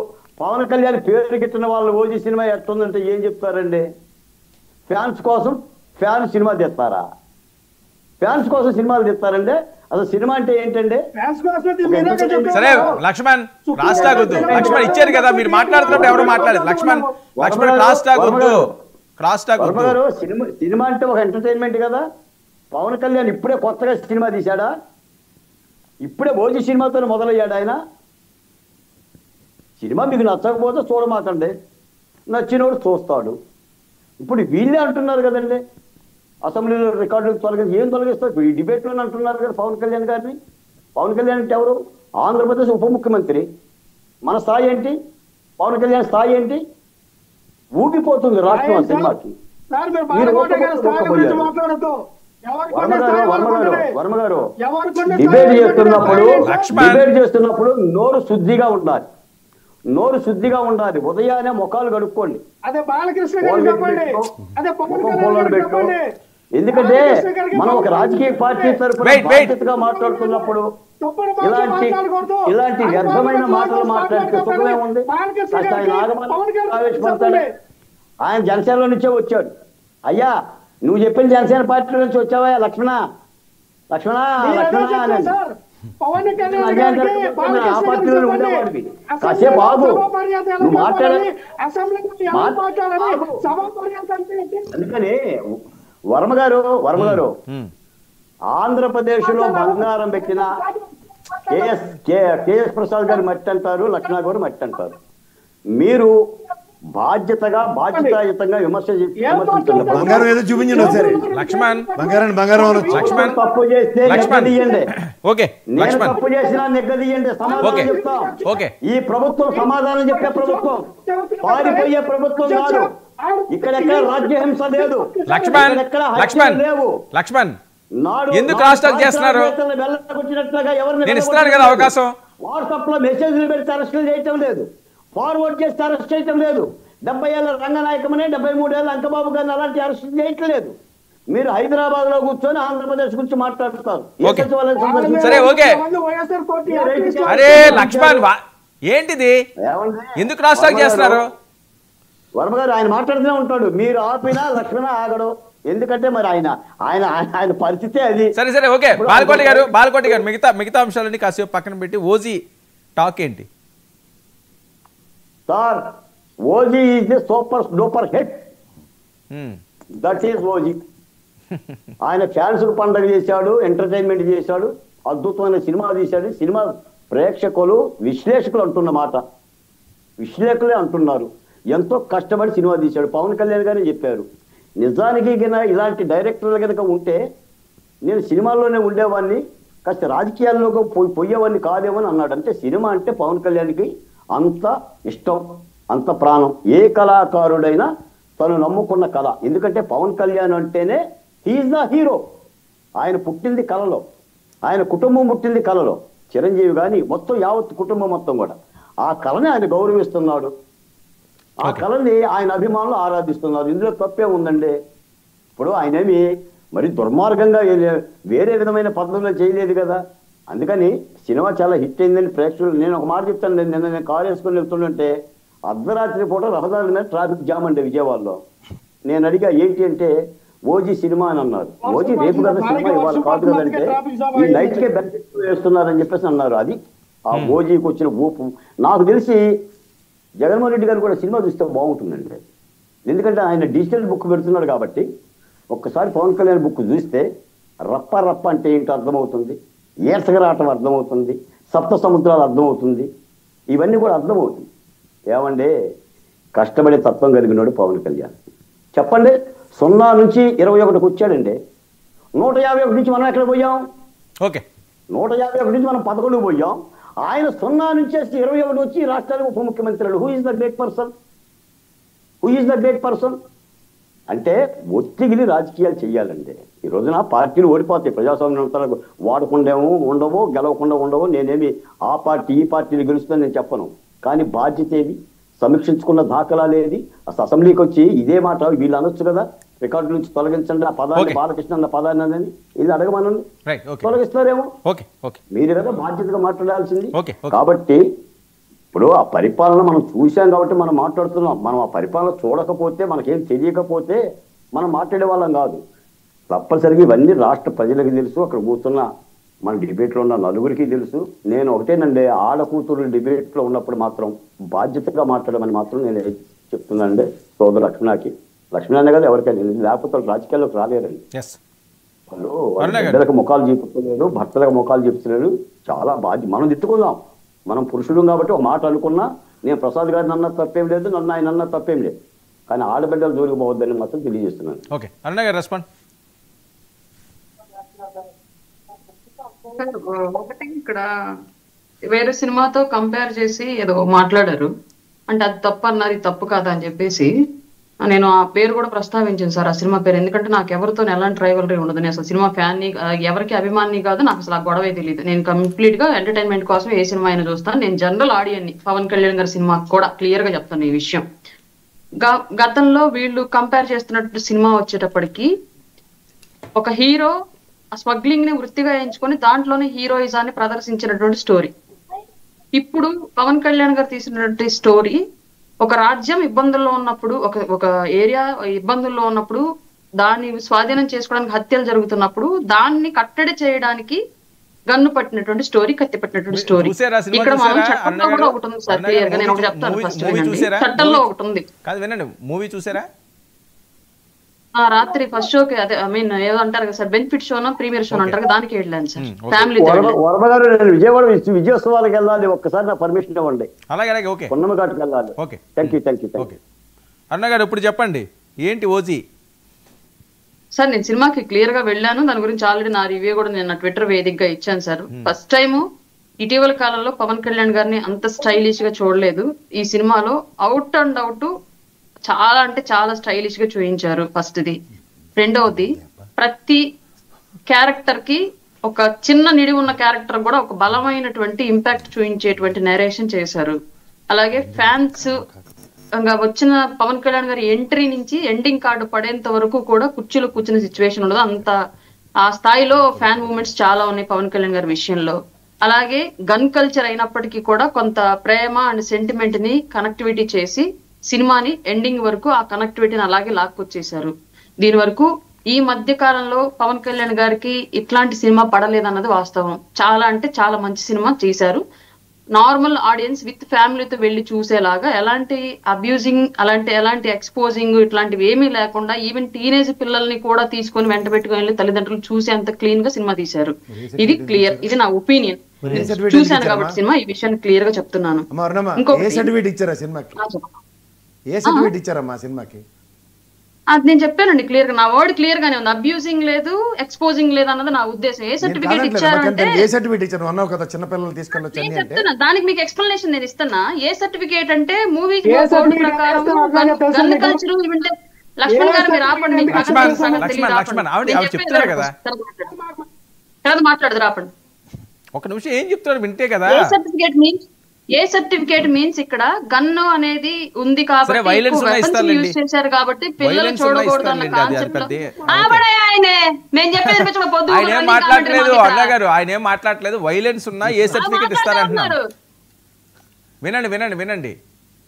పవన్ కళ్యాణ్ పేరు గిట్టిన వాళ్ళు ఓజీ సినిమా ఎట్టుందంటే ఏం చెప్తారండి? ఫ్యాన్స్ కోసం ఫ్యాన్ సినిమా తీస్తారా? ఫ్యాన్స్ కోసం సినిమాలు తీస్తారండి? అసలు సినిమా అంటే ఏంటండి? సరే లక్ష్మణ్ క్రాస్ టాక్ వద్దు. లక్ష్మణ్ ఇచ్చారు కదా, మీరు మాట్లాడుతున్నప్పుడు ఎవరు మాట్లాడలేదు. లక్ష్మణ్ క్రాస్ టాక్ వద్దు, క్రాస్ టాక్ వద్దు. గారు సినిమా అంటే ఒక ఎంటర్టైన్మెంట్ కదా. పవన్ కళ్యాణ్ ఇప్పుడే కొత్తగా సినిమా తీశాడా? ఇప్పుడే ఓజీ సినిమాతో మొదలయ్యాడు ఆయన. సినిమా మీకు నచ్చకపోతే చూడమాకండి, నచ్చినోడు చూస్తాడు. ఇప్పుడు వీళ్ళే అంటున్నారు కదండి, అసెంబ్లీలో రికార్డులు తొలగించి ఏం తొలగిస్తారు? ఈ డిబేట్లోనే అంటున్నారు కదా పవన్ కళ్యాణ్ గారిని. పవన్ కళ్యాణ్ అంటే ఎవరు? ఆంధ్రప్రదేశ్ ఉప ముఖ్యమంత్రి. మన స్థాయి ఏంటి? పవన్ కళ్యాణ్ స్థాయి ఏంటి? ఊగిపోతుంది రాష్ట్రం సినిమాకి. వర్మ గారు డిబేట్ చేస్తున్నప్పుడు నోరు శుద్ధిగా ఉండాలి, నోరు శుద్ధిగా ఉండాలి. ఉదయాన్నే ముఖాలు కడుక్కోండి, ఎందుకంటే మనం ఒక రాజకీయ పార్టీ తరఫున బాధ్యతగా మాట్లాడుతున్నప్పుడు ఇలాంటి వ్యర్థమైన మాటలు మాట్లాడితే సుఖమే ఉంది. ఆవేశపడతాడు. ఆయన జనసేనలో నుంచే వచ్చాడు. అయ్యా నువ్వు చెప్పిన జనసేన పార్టీ నుంచి వచ్చావా లక్ష్మణ? లక్ష్మణ లక్ష్మణ ఆ పార్టీలో ఉండేవాడివి. కాసేపు ఆగు, నువ్వు మాట్లాడాలి. అందుకని వర్మ గారు ఆంధ్రప్రదేశ్ లో బంగారం పెట్టిన కేఎస్ ప్రసాద్ గారు మట్టి అంటారు, లక్ష్మణ గారు మట్టి అంటారు. మీరు బాధ్యతాయుతంగా విమర్శ బంగారం ఏదో చూపించండి ఒకసారి. లక్ష్మణ్ బంగారం తప్పు చేస్తే నెగ్గదీయండి, నేను తప్పు చేసినా నెగ్గదీయండి, సమాధానం చెప్తాం. ఈ ప్రభుత్వం సమాధానం చెప్పే ప్రభుత్వం, పారిపోయే ప్రభుత్వం కాదు. ఇక్కడెక్కడ రాజ్యహింస లేదు. లక్ష్మణ్ ఎందుకు క్రాస్ టాక్ చేస్తున్నారు? నేను ఇస్తున్నాను కదా అవకాశం. వాట్సాప్ లో మెసేజ్లు పెడితే అరెస్టులు చేయటం లేదు, ఫార్వర్డ్ చేస్తే అరెస్ట్ చేయటం లేదు. 70 ఏళ్ళ రంగనాయకమని 33 ఏళ్ళ అంకబాబు గారిని అలాంటి అరెస్ట్ చేయటం లేదు. మీరు హైదరాబాద్ లో కూర్చొని ఆంధ్రప్రదేశ్ గురించి మాట్లాడుతారు. అరే లక్ష్మణ్ ఏంటిది? ఎందుకు క్రాస్ టాక్ చేస్తున్నారు? వర్మ గారు ఆయన మాట్లాడుతూనే ఉంటాడు, మీరు ఆపినా లక్ష్మణ ఆగడు. ఎందుకంటే మరి ఆయన పరిస్థితే అది. సరే ఓకే. బాలకోటి గారు మిగతా అంశాలన్నీ కాసేపు పక్కన పెట్టి ఓజీ టాక్ ఏంటి sir? OG is the super duper hit. That is OG. ఆయన ఫ్యాన్స్ పండుగ చేశాడు, ఎంటర్టైన్మెంట్ చేశాడు, అద్భుతమైన సినిమా తీశాడు. సినిమా ప్రేక్షకులు విశ్లేషకులు అంటున్న మాట, విశ్లేషకులే అంటున్నారు ఎంతో కష్టపడి సినిమా తీశాడు. పవన్ కళ్యాణ్ గారే చెప్పారు, నిజానికి ఇలాంటి డైరెక్టర్లు కనుక ఉంటే నేను సినిమాల్లోనే ఉండేవాడిని, కాస్త రాజకీయాల్లోకి పోయేవాడిని కాదేమని అన్నాడు. అంటే సినిమా అంటే పవన్ కళ్యాణ్కి అంత ఇష్టం, అంత ప్రాణం. ఏ కళాకారుడైనా తను నమ్ముకున్న కళ. ఎందుకంటే పవన్ కళ్యాణ్ అంటేనే హీఈస్ ద హీరో. ఆయన పుట్టింది కళలో, ఆయన కుటుంబం పుట్టింది కళలో. చిరంజీవి కానీ మొత్తం యావత్ కుటుంబం మొత్తం కూడా ఆ కళని ఆయన గౌరవిస్తున్నాడు, ఆ కళని ఆయన అభిమానులు ఆరాధిస్తున్నారు. ఇందులో తప్పే ఉందండి. ఇప్పుడు ఆయనేమి మరి దుర్మార్గంగా వేరే విధమైన పద్ధతుల్లో చేయలేదు కదా. అందుకని సినిమా చాలా హిట్ అయిందని ప్రేక్షకులు, నేను ఒక మాట చెప్తాను, నిన్న నేను కారు వేసుకొని వెళ్తుంటే అర్ధరాత్రి పూట రహదారి మీద ట్రాఫిక్ జామ్ అండి విజయవాడలో. నేను అడిగా ఏంటి అంటే ఓజీ సినిమా అని అన్నారు. ఓజీ రేపు కదా సినిమా, ఇవాళ కాదు కదంటే ఈ నైట్కే బెనిఫిట్ వేస్తున్నారని చెప్పేసి అన్నారు. అది ఆ ఓజీకి వచ్చిన ఊపు. నాకు తెలిసి జగన్మోహన్ రెడ్డి గారు కూడా సినిమా చూస్తే బాగుంటుందండి. ఎందుకంటే ఆయన డిజిటల్ బుక్ పెడుతున్నాడు కాబట్టి ఒక్కసారి పవన్ కళ్యాణ్ బుక్ చూస్తే రప్ప రప్ప అంటే ఏంటో అర్థమవుతుంది, ఏర్సగరాటం అర్థమవుతుంది, సప్త సముద్రాలు అర్థమవుతుంది, ఇవన్నీ కూడా అర్థమవుతుంది. ఏమంటే కష్టపడే తత్వం కలిగినాడు పవన్ కళ్యాణ్. చెప్పండి, 0 నుంచి 21కి వచ్చాడండి. 151 నుంచి మనం ఎక్కడ పోయాం? ఓకే, 151 నుంచి మనం 11కు పోయాం. ఆయన 0 నుంచి 21 వచ్చి రాష్ట్రానికి ఉప ముఖ్యమంత్రి. Who is the great person? Who is the great person? అంటే ఒత్తిగిలి రాజకీయాలు చేయాలండి. ఈ రోజున పార్టీలు ఓడిపోతాయి, ప్రజాస్వామ్యం వాడకుండేమో ఉండవో, గెలవకుండా ఉండవో. నేనేమి ఆ పార్టీ ఈ పార్టీని గెలుస్తుందని నేను చెప్పను. కానీ బాధ్యత ఏది? సమీక్షించుకున్న దాఖలాలు ఏది? అసలు అసెంబ్లీకి వచ్చి ఇదే మాట వీళ్ళు అనొచ్చు కదా, రికార్డు నుంచి తొలగించండి ఆ పదాన్ని, బాలకృష్ణ అన్న పదాన్ని అని ఇది అడగమనండి, తొలగిస్తారేమో. మీరు కదా బాధ్యతగా మాట్లాడాల్సింది. కాబట్టి ఇప్పుడు ఆ పరిపాలన మనం చూసాం కాబట్టి మనం మాట్లాడుతున్నాం. మనం ఆ పరిపాలన చూడకపోతే, మనకేం తెలియకపోతే మనం మాట్లాడే వాళ్ళం కాదు. తప్పనిసరిగా ఇవన్నీ రాష్ట్ర ప్రజలకు తెలుసు, అక్కడ కూర్చున్న మన డిబేట్లో ఉన్న నలుగురికి తెలుసు. నేను ఒకటేనండి, ఆడ కూతురు డిబేట్లో ఉన్నప్పుడు మాత్రం బాధ్యతగా మాట్లాడమని మాత్రం నేను చెప్తున్నానండి సోదరు లక్ష్మీనారాయణ గారు. ఎవరికైనా లేకపోతే రాజకీయాల్లోకి రాలేరండి. వాళ్ళు బిడ్డలకు ముఖాలు చూపుతున్నారు, భర్తలకు ముఖాలు చెప్తున్నారు. చాలా మనం తిట్టుకుందాం, మనం పురుషుడు కాబట్టి ఒక మాట అనుకున్నా. నేను ప్రసాద్ గారిని అన్న తప్పేం లేదు, నన్ను ఆయన అన్న తప్పేం లేదు. కానీ ఆడబిడ్డలు జోలికి పోవద్దని మాత్రం తెలియజేస్తున్నాను. ఓకే, అరుణ గారు రెస్పాండ్. ఒకటి ఇక్కడ వేరే సినిమాతో కంపేర్ చేసి ఏదో మాట్లాడారు, అంటే అది తప్పు అన్నారు, ఇది తప్పు కాదా అని చెప్పేసి నేను ఆ పేరు కూడా ప్రస్తావించాను సార్, ఆ సినిమా పేరు. ఎందుకంటే నాకు ఎవరితో ఎలాంటి రైవలరీ ఉండదు. నేను అసలు సినిమా ఫ్యాన్ని, ఎవరికి అభిమాని కాదు, నాకు అసలు ఆ గొడవే తెలియదు. నేను కంప్లీట్ గా ఎంటర్టైన్మెంట్ కోసం ఏ సినిమా అయినా చూస్తాను. నేను జనరల్ ఆడియన్ని, పవన్ కళ్యాణ్ గారి సినిమా కూడా క్లియర్ గా చెప్తాను ఈ విషయం. గతంలో వీళ్ళు కంపేర్ చేస్తున్నట్టు సినిమా వచ్చేటప్పటికి ఒక హీరో స్మగ్లింగ్ ని వృత్తిగా ఎంచుకొని దాంట్లోనే హీరోయిజాన్ని ప్రదర్శించినటువంటి స్టోరీ. ఇప్పుడు పవన్ కళ్యాణ్ గారు తీసినటువంటి స్టోరీ ఒక రాజ్యం ఇబ్బందుల్లో ఉన్నప్పుడు, ఒక ఏరియా ఇబ్బందుల్లో ఉన్నప్పుడు, దాన్ని స్వాధీనం చేసుకోవడానికి హత్యలు జరుగుతున్నప్పుడు దాన్ని కట్టడి చేయడానికి గన్ను పట్టినటువంటి స్టోరీ, కత్తి పట్టినటువంటి స్టోరీ. ఇక్కడ మనం చట్టంలో కూడా ఒకటి ఉంది సార్, క్లియర్ గా నేను ఒకటి చెప్తాను. ఫస్ట్ చట్టంలో ఒకటి ఉంది. మూవీ చూసారా? రాత్రి ఫస్ట్ షోకి, అదే ఐ మీన్ ఏదో అంటారు కదా సార్, బెనిఫిట్ షోనో ప్రీమియర్ షో అంటారు, దానికి వెళ్ళాను సార్ ఫ్యామిలీ. వర్మ గారు, నేను విజయవాడ విజయోత్సవాలకు వెళ్ళాలి, ఒక్కసారి నా పర్మిషన్ ఇవ్వండి. అలాగే, ఓకే, పొన్నమఘాట్కి వెళ్ళాలి. Okay, thank you. అరుణ గారు ఇప్పుడు చెప్పండి, ఏంటి ఓజీ? సార్ నేను సినిమాకి క్లియర్ గా వెళ్ళాను, దాని గురించి ఆల్రెడీ నా రివ్యూ కూడా నేను ట్విట్టర్ వేదికగా ఇచ్చాను సార్. ఫస్ట్ టైం ఇటీవల కాలంలో పవన్ కళ్యాణ్ గారిని అంత స్టైలిష్ గా చూడలేదు. ఈ సినిమాలో అవుట్ అండ్ అవుట్ చాలా అంటే చాలా స్టైలిష్ గా చూపించారు. ఫస్ట్ది. రెండవది, ప్రతి క్యారెక్టర్ కి ఒక చిన్న నిడి ఉన్న క్యారెక్టర్ కూడా ఒక బలమైనటువంటి ఇంపాక్ట్ చూపించేటువంటి నరేషన్ చేశారు. అలాగే ఫ్యాన్స్ వచ్చిన పవన్ కళ్యాణ్ గారి ఎంట్రీ నుంచి ఎండింగ్ కార్డు పడేంత వరకు కూడా కుర్చీలో కూర్చున్న సిచ్యువేషన్ ఉండదు. అంత ఆ స్థాయిలో ఫ్యాన్ మూమెంట్స్ చాలా ఉన్నాయి పవన్ కళ్యాణ్ గారి విషయంలో. అలాగే గన్ కల్చర్ అయినప్పటికీ కూడా కొంత ప్రేమ అండ్ సెంటిమెంట్ ని కనెక్టివిటీ చేసి సినిమాని ఎండింగ్ వరకు ఆ కనెక్టివిటీని అలాగే లాక్కొచ్చేశారు. దీని వరకు ఈ మధ్య కాలంలో పవన్ కళ్యాణ్ గారికి ఇట్లాంటి సినిమా పడలేదన్నది వాస్తవం. చాలా అంటే చాలా మంచి సినిమా చేశారు. నార్మల్ ఆడియన్స్ విత్ ఫ్యామిలీతో వెళ్ళి చూసేలాగా, ఎలాంటి అబ్యూజింగ్, ఎలాంటి ఎక్స్పోజింగ్ ఇట్లాంటివి ఏమీ లేకుండా, ఈవెన్ టీనేజ్ పిల్లల్ని కూడా తీసుకొని వెంట పెట్టుకుని వెళ్ళి తల్లిదండ్రులు చూసే అంత క్లీన్ గా సినిమా తీశారు. ఇది క్లియర్, ఇది నా ఒపీనియన్. చూశాను కాబట్టి సినిమా, ఈ విషయాన్ని క్లియర్ గా చెప్తున్నాను. అది నేను చెప్పానండి క్లియర్ గా, నా వర్డ్ క్లియర్ గానే ఉంది. అబ్యూజింగ్ లేదు, ఎక్స్పోజింగ్ లేదు అన్నది నా ఉద్దేశం. ఏ సర్టిఫికేట్ ఇచ్చారంటే చెప్తున్నా, దానికి మీకు ఎక్స్ప్లెనేషన్ నేను ఇస్తున్నా. ఏ సర్టిఫికేట్ అంటే మూవీ కోడ్ ప్రకారం గన్ కల్చర్ ఇవంటే. లక్ష్మణ్ గారు మీరు ఆపండి, మాట్లాడదు రాపండి. ఒక నిమిషం ఏం చెప్తారు వింటే కదా. ఏ సర్టిఫికేట్ మీన్స్ ఏ సర్టిఫికేట్ మీన్స్ ఇక్కడ గన్ను అనేది ఉంది సరే, violence ఉన్నా ఇస్తారులేండి. యూజ్ చేశారు కాబట్టి పిల్లలు Violence ఉన్నా చూడకూడదు అన్న ఇస్తారులేండి, అది కాన్సెప్ట్ పెద్ద- ఆయనే మేము చెప్పేది పిచ్చ పొద్దు ఆయన ఏం మాట్లాడలేదు అన్న గారు, ఆయన ఏం మాట్లాడలేదు. వైలెన్స్ ఉన్నా ఏ సర్టిఫికేట్ ఇస్తారంటున్నారు. వినండి వినండి వినండి,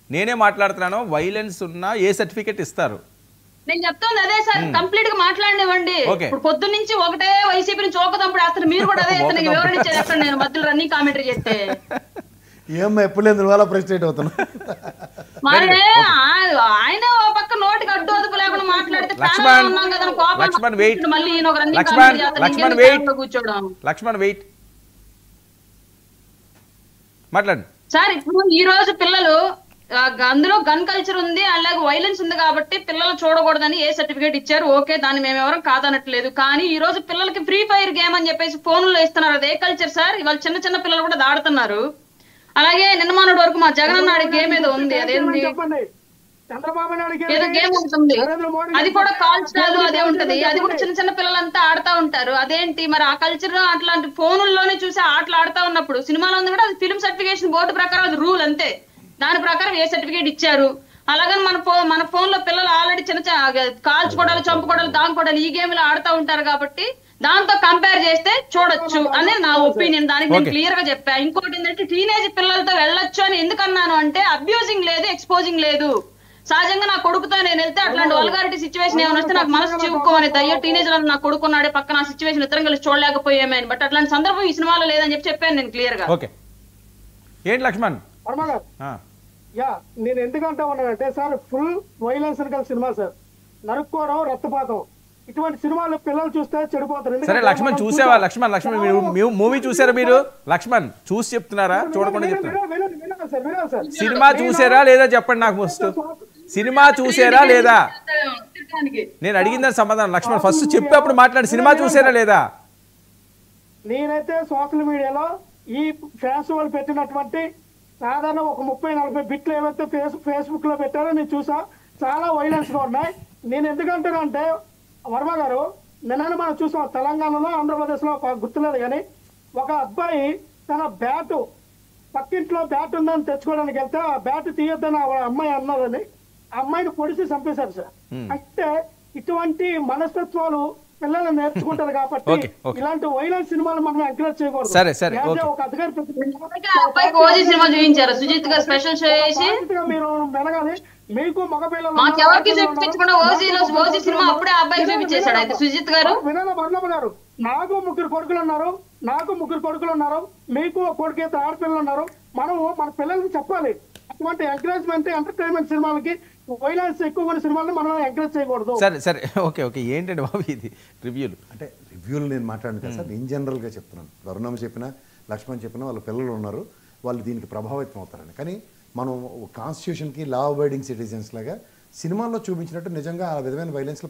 నేనే మాట్లాడుతున్నాను. వైలెన్స్ ఉన్నా ఏ సర్టిఫికేట్ ఇస్తారు? నేను చెప్తుంది అదే సార్, కంప్లీట్ గా మాట్లాడివ్వండి. Okay. ఇప్పుడు పొద్దు నుంచి ఒకటే వైసీపీ నుంచి చోకదంపుడు అసలు మీరు కూడా అదే ఇతనికి వివరణ ఇచ్చేది ఎక్కడ నేను మధ్యలో రన్నింగ్ కామెంటరీ చేస్తే ఏమ్మా ఎప్పుడు లేదు నువ్వు అలా ఫ్రస్ట్రేట్ అవుతున్నా. మరి ఆయన ఓ పక్క నోటికి అడ్డు అదుపు లేకుండా మాట్లాడితే లక్ష్మణ్, ప్రాణాలు ఉన్నాం కదా అని కోపం లక్ష్మణ్ వెయిట్, మళ్ళీ ఈయన ఒక రన్నింగ్ లక్ష్మణ్ కామెంటరీ చేస్తాడు. లక్ష్మణ్ ఇంకెందుకు వెయిట్, దాంట్లో కూర్చోవడం? లక్ష్మణ్ వెయిట్, మాట్లాడండి. సార్ ఇప్పుడు ఈ రోజు పిల్లలు అందులో గన్ కల్చర్ ఉంది, అలాగే వైలెన్స్ ఉంది కాబట్టి పిల్లలు చూడకూడదని ఏ సర్టిఫికేట్ ఇచ్చారు. ఓకే, దాన్ని మేము ఎవరం కాదనట్లేదు. కానీ ఈ రోజు పిల్లలకి ఫ్రీ ఫైర్ గేమ్ అని చెప్పేసి ఫోన్లో ఇస్తున్నారు. అదే కల్చర్ సార్. ఇవాళ చిన్న చిన్న పిల్లలు కూడా దాడుతున్నారు. అలాగే నిన్నమానటి వరకు మా జగన్ నాడి గేమ్ ఏదో ఉంది, అదేంటి చెప్పండి. చంద్రబాబు నాయుడు ఏదో గేమ్ ఉంటుంది, అది కూడా కాల్ స్టాల్ అదే ఉంటది. అది కూడా చిన్న చిన్న పిల్లలంతా ఆడుతా ఉంటారు. అదేంటి మరి ఆ కల్చర్ అట్లాంటి ఫోనుల్లోనే చూసి ఆటలు ఆడుతా ఉన్నప్పుడు సినిమాలో ఉంది కూడా అది ఫిల్మ్ సర్టిఫికేషన్ బోర్డు ప్రకారం అది రూల్ అంతే. దాని ప్రకారం ఏ సర్టిఫికేట్ ఇచ్చారు. అలాగని మన ఫోన్ లో పిల్లలు ఆల్రెడీ చిన్న కాల్చుకోవడాలు, చంపుకోవడాలు, దాంకోవడాలు ఈ గేమ్ లో ఆడుతూ ఉంటారు కాబట్టి దాంతో కంపేర్ చేస్తే చూడొచ్చు అని నా ఒపీనియన్. దానికి నేను క్లియర్ గా చెప్పా. ఇంకోటి ఏంటంటే టీనేజ్ పిల్లలతో వెళ్ళొచ్చు అని ఎందుకన్నాను అంటే అబ్యూజింగ్ లేదు, ఎక్స్పోజింగ్ లేదు. సహజంగా నా కొడుకుతో నేను వెళ్తే అట్లాంటి వల్గారిటీ సిచ్యువేషన్ ఏమైనా వస్తే నాకు మనసు చివుకోమని అయ్యో టీనేజ్ లో నా కొడుకున్నాడే పక్కన ఆ సిచ్యువేషన్ ఇద్దరం కలిసి చూడలేకపోయామని. బట్ అట్లాంటి సందర్భం ఈ సినిమాలో లేదని చెప్పాను నేను క్లియర్ గా. ఓకే, ఏంటి లక్ష్మణ్? వర్మ గారు, యా నేను ఎందుకంటా ఉన్నానంటే సార్ ఫుల్ వైలెన్స్ కలిసి సినిమా సార్. నరుక్కోవడం, రక్తపాతం, ఇటువంటి సినిమాలు పిల్లలు చూస్తే చెడిపోతారు. సరే లక్ష్మణ్, చూసావా? లక్ష్మణ్ మూవీ చూసారా మీరు? లక్ష్మణ్ చూసి చెప్తున్నారా, చూడకుండా చెప్తున్నారా? సినిమా చూసారా లేదా చెప్పండి నాకు ఫస్ట్. సినిమా చూసారా లేదా? నేను అడిగిన సమాధానం లక్ష్మణ్ ఫస్ట్ చెప్పి అప్పుడు మాట్లాడి. సినిమా చూసారా లేదా? నేనైతే సోషల్ మీడియాలో ఈ ఫ్యాన్స్ వాళ్ళు పెట్టినటువంటి సాధారణ ఒక 30-40 బిట్లు ఏవైతే ఫేస్బుక్ లో పెట్టారో నేను చూసా. చాలా వైలెన్స్ గా ఉన్నాయి. నేను ఎందుకంటానంటే వర్మ గారు, నిన్న మనం చూసాం తెలంగాణలో, ఆంధ్రప్రదేశ్ లో గుర్తులేదు కానీ ఒక అబ్బాయి తన బ్యాటు పక్కింట్లో బ్యాట్ ఉందని తెచ్చుకోవడానికి వెళ్తే ఆ బ్యాట్ తీయొద్దని ఆ అమ్మాయి అన్నదని ఆ అమ్మాయిని పొడిచి చంపేశారు సార్. అంటే ఇటువంటి మనస్తత్వాలు పిల్లలు నేర్చుకుంటారు కాబట్టి ఇలాంటి వైలెన్స్ సినిమాలు మనం ఎంకరేజ్ చేయకూడదు. సరే సరే, ఒక అధికారి సినిమా చూపించారు సుజిత్ గారు స్పెషల్ షో చేసి మీరు వినగాలి. మీకు మగపిల్లలు మాకెవరికి చూపించకుండా ఓజీ సినిమా అప్పుడే అబ్బాయి చూపించేశాడు. అయితే సుజిత్ గారు వినాల వర్ణమ్మ గారు, నాకు 3 కొడుకులు ఉన్నారు, మీకు కొడుకు ఆడపిల్లలు ఉన్నారు. మనం మన పిల్లలకి చెప్పాలి అటువంటి ఎంకరేజ్మెంట్ ఎంటర్టైన్మెంట్ సినిమాలకి వైలెన్స్ ఎక్కువ సినిమాలను మనం ఎంకరేజ్ చేయకూడదు. సరే సరే, ఓకే ఓకే. ఏంటండి బాబు ఇది రివ్యూలు? అంటే రివ్యూలు నేను మాట్లాడను కదా సార్, ఇన్ జనరల్గా చెప్తున్నాను. వరుణమ్మ చెప్పినా, లక్ష్మణ్ చెప్పినా వాళ్ళ పిల్లలు ఉన్నారు, వాళ్ళు దీనికి ప్రభావితం అవుతారని. కానీ మనం కాన్స్టిట్యూషన్కి లా అబైడింగ్ సిటిజన్స్ లాగా సినిమాల్లో చూపించినట్టు నిజంగా ఆ విధమైన వైలెన్స్లో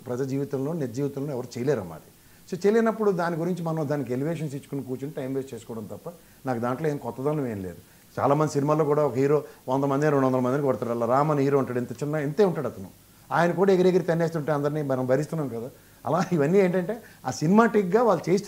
ప్రజ జీవితంలో, నిజ జీవితంలో ఎవరు చేయలేరమ్మా. అది సో చేయలేనప్పుడు దాని గురించి మనం దానికి ఎలివేషన్స్ ఇచ్చుకుని కూర్చుని టైం వేస్ట్ చేసుకోవడం తప్ప నాకు దాంట్లో ఏం కొత్తదనం ఏం లేదు. చాలామంది సినిమాల్లో కూడా ఒక హీరో 100 మంది 200 మందిని కొడతారు. అలా రామన్ హీరో ఉంటాడు, ఇంతే ఉంటాడు అతను. ఆయన కూడా ఎగిరెగిరి తన్నేస్తుంటే అందరినీ మనం భరిస్తున్నాం కదా. అలా ఇవన్నీ ఏంటంటే ఆ సినిమాటిక్గా వాళ్ళు చేస్తున్న